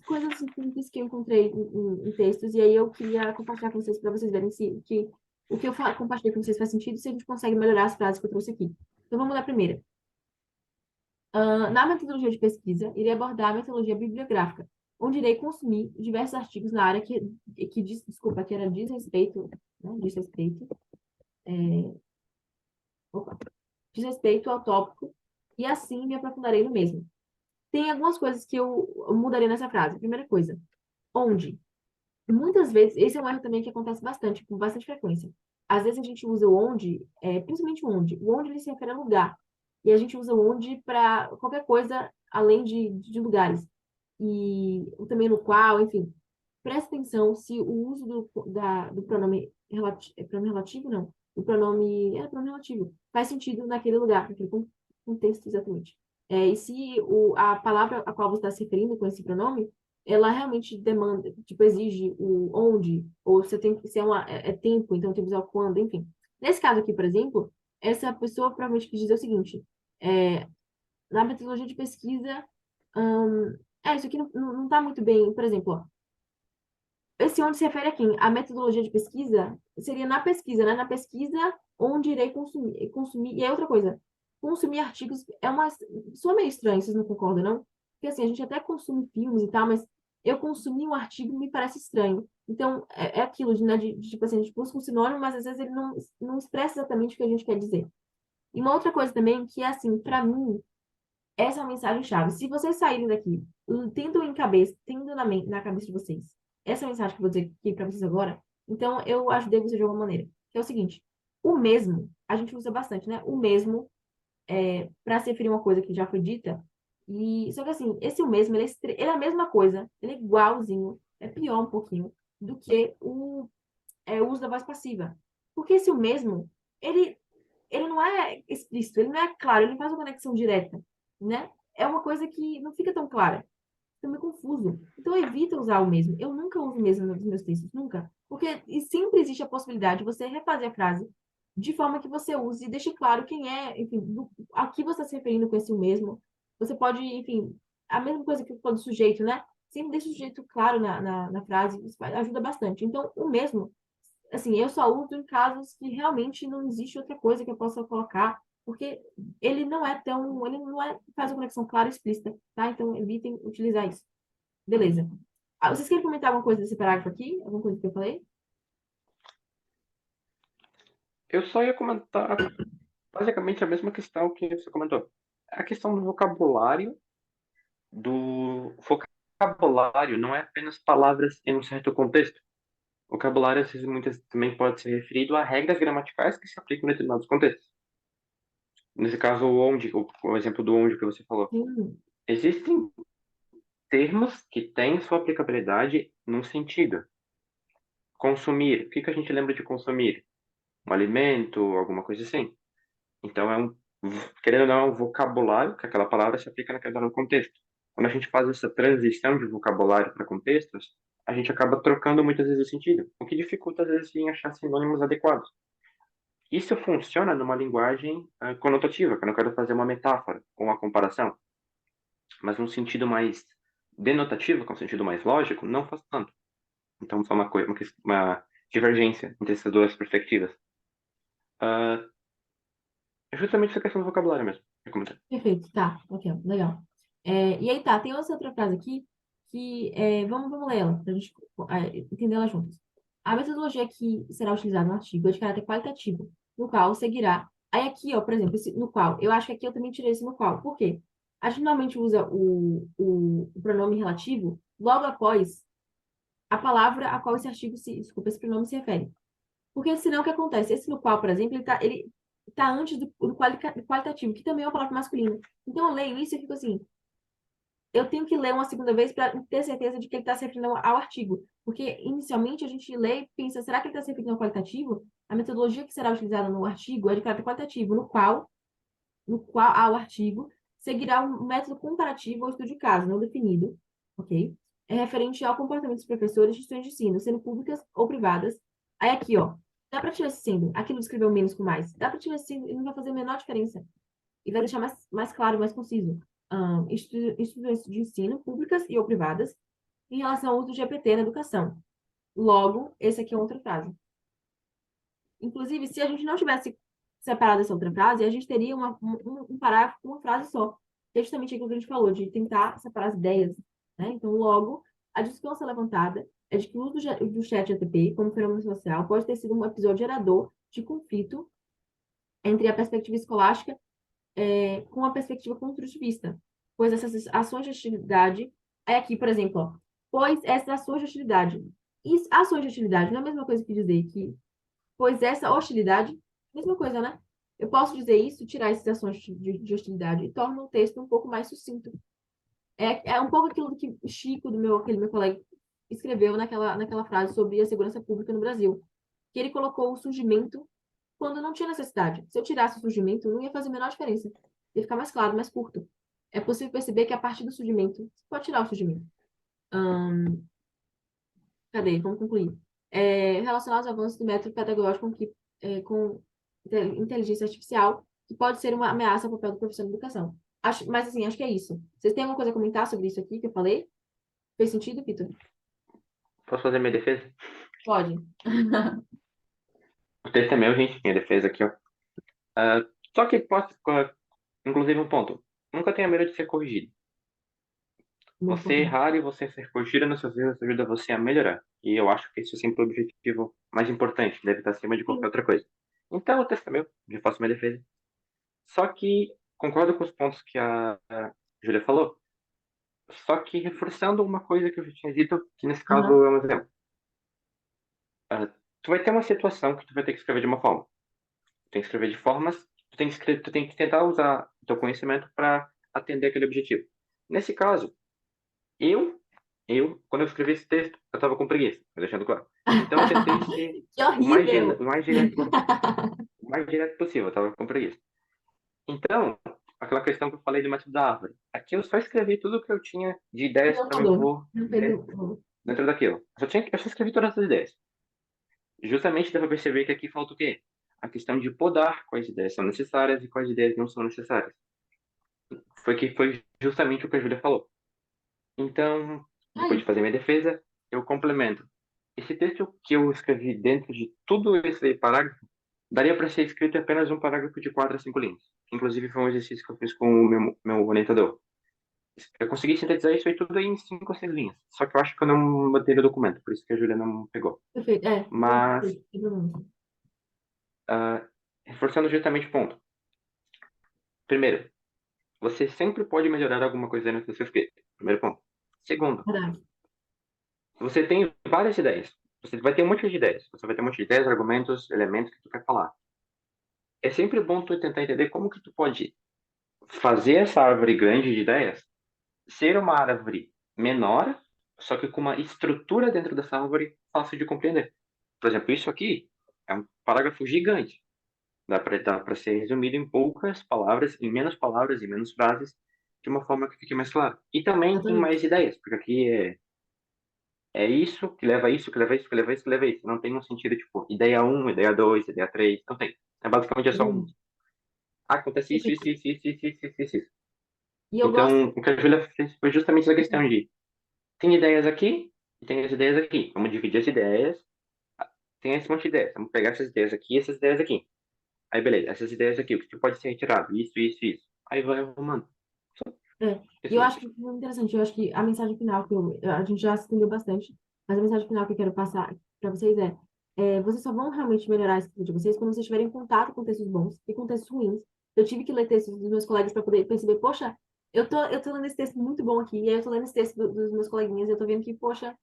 coisas simples que eu encontrei em textos, e aí eu queria compartilhar com vocês para vocês verem que o que eu compartilhei com vocês faz sentido, se a gente consegue melhorar as frases que eu trouxe aqui. Então vamos lá primeiro. Na metodologia de pesquisa, irei abordar a metodologia bibliográfica, onde irei consumir diversos artigos na área que era diz respeito, né, opa, diz respeito ao tópico, e assim me aprofundarei no mesmo. Tem algumas coisas que eu mudaria nessa frase. Primeira coisa, Onde? Muitas vezes, esse é um erro também que acontece bastante, com bastante frequência. Às vezes a gente usa o onde, principalmente o onde. O onde ele se refere a lugar. E a gente usa o onde para qualquer coisa além de lugares. E também no qual, enfim. Presta atenção se o uso do pronome relativo, pronome relativo, não. O pronome relativo faz sentido naquele lugar, naquele contexto exatamente. E se a palavra a qual você está se referindo com esse pronome ela realmente demanda, tipo, exige o onde, ou você tem que ser tempo, então tem que usar o quando, enfim. Nesse caso aqui, por exemplo, essa pessoa provavelmente quis dizer o seguinte, é, na metodologia de pesquisa, isso aqui não tá muito bem, por exemplo, ó, esse onde se refere a quem? A metodologia de pesquisa seria na pesquisa, né? Na pesquisa onde irei consumir, e é outra coisa, consumir artigos soa meio estranho, vocês não concordam, não? Porque assim, a gente até consome filmes e tal, mas eu consumir um artigo me parece estranho. Então, é aquilo, né, tipo assim, a gente busca um sinônimo, mas às vezes ele não expressa exatamente o que a gente quer dizer. E uma outra coisa também, que é assim, para mim, essa é uma mensagem-chave. Se vocês saírem daqui, tendo na cabeça de vocês, essa mensagem que eu vou dizer aqui para vocês agora, então eu ajudei vocês de alguma maneira. Que é o seguinte, o mesmo, a gente usa bastante, né? O mesmo para se referir a uma coisa que já foi dita. E só que assim, esse o mesmo, ele é a mesma coisa, ele é igualzinho, é pior um pouquinho do que o uso da voz passiva. Porque esse o mesmo, ele ele não é explícito, ele não é claro, ele não faz uma conexão direta, né? É uma coisa que não fica tão clara, fica meio confuso. Então, evita usar o mesmo. Eu nunca uso o mesmo nos meus textos, nunca. Porque e sempre existe a possibilidade de você refazer a frase de forma que você use e deixe claro quem é, enfim, a que você está se referindo com esse o mesmo. Você pode, enfim, a mesma coisa que falou do sujeito, né? Sempre deixa o sujeito claro na frase, isso ajuda bastante. Então, o mesmo assim, eu só uso em casos que realmente não existe outra coisa que eu possa colocar, porque ele não faz uma conexão clara e explícita, tá? Então, evitem utilizar isso. Beleza. Vocês querem comentar alguma coisa desse parágrafo aqui? Alguma coisa que eu falei? Eu só ia comentar basicamente a mesma questão que você comentou. A questão do vocabulário, não é apenas palavras em um certo contexto. Vocabulário, às vezes, muitas também pode ser referido a regras gramaticais que se aplicam em determinados contextos. Nesse caso, o exemplo do onde que você falou. Sim. Existem termos que têm sua aplicabilidade num sentido. Consumir. O que que a gente lembra de consumir? Um alimento, alguma coisa assim. Então, querendo ou não, é um vocabulário que aquela palavra se aplica naquele contexto. Quando a gente faz essa transição de vocabulário para contextos, a gente acaba trocando muitas vezes o sentido, o que dificulta, às vezes, em achar sinônimos adequados. Isso funciona numa linguagem conotativa, que eu não quero fazer uma metáfora ou uma comparação, mas num sentido mais denotativo, que é um sentido mais lógico, não faz tanto. Então, só uma divergência entre essas duas perspectivas. Ah, é justamente essa questão do vocabulário mesmo. Perfeito, tá. Ok, legal. E aí tá, tem outra frase aqui que vamos ler ela, pra gente entender ela juntos. A metodologia que será utilizada no artigo é de caráter qualitativo, no qual seguirá. Aí aqui, ó, por exemplo, no qual, eu acho que aqui eu também tirei esse no qual. Por quê? A gente normalmente usa o pronome relativo logo após a palavra a qual esse pronome se refere. Porque senão o que acontece? Esse no qual, por exemplo, ele tá antes do qualitativo, que também é uma palavra masculina. Então eu leio isso e fico assim, eu tenho que ler uma segunda vez para ter certeza de que ele está se referindo ao artigo. Porque inicialmente a gente lê e pensa, será que ele está se referindo ao qualitativo? A metodologia que será utilizada no artigo é de caráter qualitativo, no qual ao artigo seguirá um método comparativo ao estudo de caso, não definido, ok? É referente ao comportamento dos professores de instituições de ensino, sendo públicas ou privadas. Aí aqui, ó, dá para tirar esse sendo, aqui não escreveu menos com mais, dá para tirar esse sendo e não vai fazer a menor diferença. E vai deixar mais claro, mais conciso. Instituições de ensino, públicas e ou privadas, em relação ao uso do GPT na educação. Logo, esse aqui é outra frase. Inclusive, se a gente não tivesse separado essa outra frase, a gente teria um parágrafo com uma frase só. Que é justamente aquilo que a gente falou, de tentar separar as ideias. Né? Então, logo, a discussão levantada é de que o uso do chat GTP como fenômeno social pode ter sido um episódio gerador de conflito entre a perspectiva escolástica com a perspectiva construtivista, pois essas ações de hostilidade, aqui, por exemplo, ó, pois essa é a sua hostilidade. Isso, a sua hostilidade não é a mesma coisa que dizer que, pois essa hostilidade, mesma coisa, né? Eu posso dizer isso, tirar essas ações de hostilidade e torna o texto um pouco mais sucinto. É um pouco aquilo que o Chico, aquele meu colega, escreveu naquela frase sobre a segurança pública no Brasil, que ele colocou o surgimento quando não tinha necessidade. Se eu tirasse o surgimento, não ia fazer a menor diferença. Ia ficar mais claro, mais curto. É possível perceber que a partir do surgimento, você pode tirar o surgimento. Cadê? Vamos concluir. Relacionados aos avanços do método pedagógico com inteligência artificial, que pode ser uma ameaça ao papel do professor de educação. Mas, assim, acho que é isso. Vocês têm alguma coisa a comentar sobre isso aqui que eu falei? Fez sentido, Vitor? Posso fazer minha defesa? Pode. O texto é meu, gente. Minha defesa aqui, ó. Ah, só que posso, inclusive, um ponto. Nunca tenha medo de ser corrigido. Muito Você importante. errar e você ser corrigido nos seus erros ajuda você a melhorar. E eu acho que esse é sempre o objetivo mais importante, deve estar acima de qualquer Sim. outra coisa. Então, o texto é meu, eu faço minha defesa. Só que concordo com os pontos que a Júlia falou. Só que reforçando uma coisa que eu já tinha dito, que nesse caso Aham. é um exemplo. Tu vai ter uma situação que tu vai ter que escrever de uma forma. Tu tem que escrever de formas, tu tem que tentar usar o teu conhecimento para atender aquele objetivo. Nesse caso, eu, quando eu escrevi esse texto, eu estava com preguiça, tô deixando claro. Então eu tentei ser Que horrível! o mais direto possível, eu estava com preguiça. Então, aquela questão que eu falei do método da árvore. Aqui eu só escrevi tudo o que eu tinha de E ideias não para me rodou. pôr Não fez dentro daquilo. Eu só escrevi todas as ideias. Justamente dá para perceber que aqui falta o quê? A questão de podar quais ideias são necessárias e quais ideias não são necessárias. Foi justamente o que a Júlia falou. Então, depois Aí, de fazer minha defesa, eu complemento. Esse texto que eu escrevi dentro de tudo esse parágrafo, daria para ser escrito em apenas um parágrafo de 4 a 5 linhas. Inclusive, foi um exercício que eu fiz com o meu orientador. Eu consegui sintetizar isso aí tudo aí em 5 ou 6 linhas. Só que eu acho que eu não botei no documento, por isso que a Júlia não pegou. perfeito. Não, Mas, perfeito. Sem problema. ah, reforçando justamente o ponto. Primeiro, você sempre pode melhorar alguma coisa no seu escrito. Primeiro ponto. Segundo, Verdade. você tem várias ideias. Você vai ter um monte de ideias. Você vai ter um monte de ideias, argumentos, elementos que tu quer falar. É sempre bom tu tentar entender como que tu pode fazer essa árvore grande de ideias ser uma árvore menor, só que com uma estrutura dentro dessa árvore fácil de compreender. Por exemplo, isso aqui é um parágrafo gigante. Dá para ser resumido em poucas palavras, em menos palavras, em menos frases, de uma forma que fique mais claro. E também em Exatamente. mais ideias, porque aqui é isso, que leva a isso, que leva a isso, que leva a isso, que leva a isso. Não tem um sentido tipo ideia um, ideia 2, ideia 3, não tem. É basicamente só um. Exatamente. Ah, acontece isso, Perfeito. isso, isso, isso, isso, isso, isso, isso. E eu gosto. Então, o que a Julia fez foi justamente essa questão de tem ideias aqui e tem as ideias aqui. Vamos dividir as ideias. Tem esse monte de ideias. Vamos pegar essas ideias aqui e essas ideias aqui. Aí, beleza. Essas ideias aqui, o que pode ser retirado? Isso, isso, isso. Aí vai arrumando. Só E eu isso, acho gente. que foi muito interessante. Eu acho que a mensagem final a gente já se estendeu bastante, mas a mensagem final que eu quero passar para vocês vocês só vão realmente melhorar a escrita de vocês quando vocês tiverem contato com textos bons e com textos ruins. Eu tive que ler textos dos meus colegas para poder perceber, poxa, eu tô lendo esse texto muito bom aqui, e aí eu tô lendo esse texto dos meus coleguinhas, e eu tô vendo que, poxa,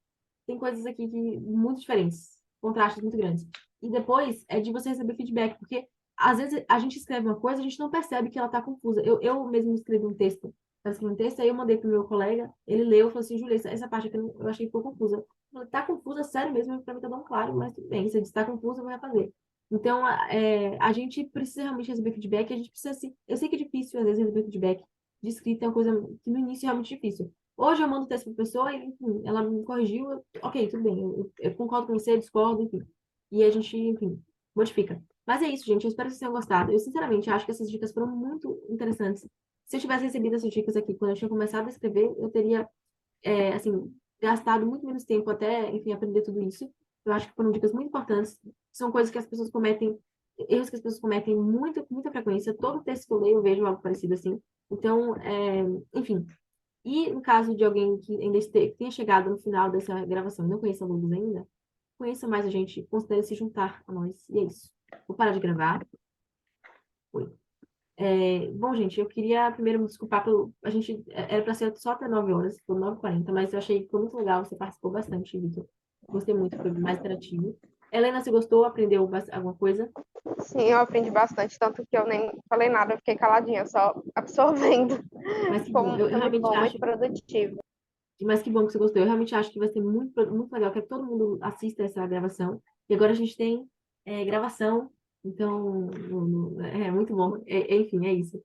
tem coisas aqui que muito diferentes, contrastes muito grandes. E depois é de você receber feedback, porque às vezes a gente escreve uma coisa, a gente não percebe que ela tá confusa. Eu mesmo escrevi um texto, estava escrevendo um texto, aí eu mandei pro meu colega, ele leu e falou assim, Júlia, essa parte aqui eu achei que ficou confusa. Eu falei, tá confusa, sério mesmo, pra mim tá tão claro, mas tudo bem, se está confusa, eu vou refazer. Então, a gente precisa realmente receber feedback, a gente precisa se... Eu sei que é difícil, às vezes, receber feedback de escrita, é uma coisa que no início é realmente difícil. Hoje eu mando o texto para a pessoa e, enfim, ela me corrigiu, ok, tudo bem, eu concordo com você, discordo, enfim. E a gente, enfim, modifica. Mas é isso, gente, eu espero que vocês tenham gostado. Eu, sinceramente, acho que essas dicas foram muito interessantes. Se eu tivesse recebido essas dicas aqui quando eu tinha começado a escrever, eu teria, assim, gastado muito menos tempo até, enfim, aprender tudo isso. Eu acho que foram dicas muito importantes. São coisas que as pessoas cometem, erros que as pessoas cometem com muita frequência. Todo texto que eu leio, eu vejo algo parecido assim. Então, enfim, e no caso de alguém que ainda tenha chegado no final dessa gravação e não conheça a Lugos ainda, conheça mais a gente, considere se juntar a nós. E é isso. Vou parar de gravar. Foi. Bom, gente, eu queria primeiro me desculpar pelo. A gente era para ser só até 9 horas, foi 9h40, mas eu achei que foi muito legal, você participou bastante, Vitor. Gostei muito, foi mais interativo. Helena, você gostou? Aprendeu alguma coisa? Sim, eu aprendi bastante, tanto que eu nem falei nada, eu fiquei caladinha, só absorvendo. Mas que bom, Foi eu muito realmente bom, acho. muito produtivo. Mas que bom que você gostou. Eu realmente acho que vai ser muito, muito legal. Quero que todo mundo assista essa gravação. E agora a gente tem gravação. Então, é muito bom. Enfim, é isso.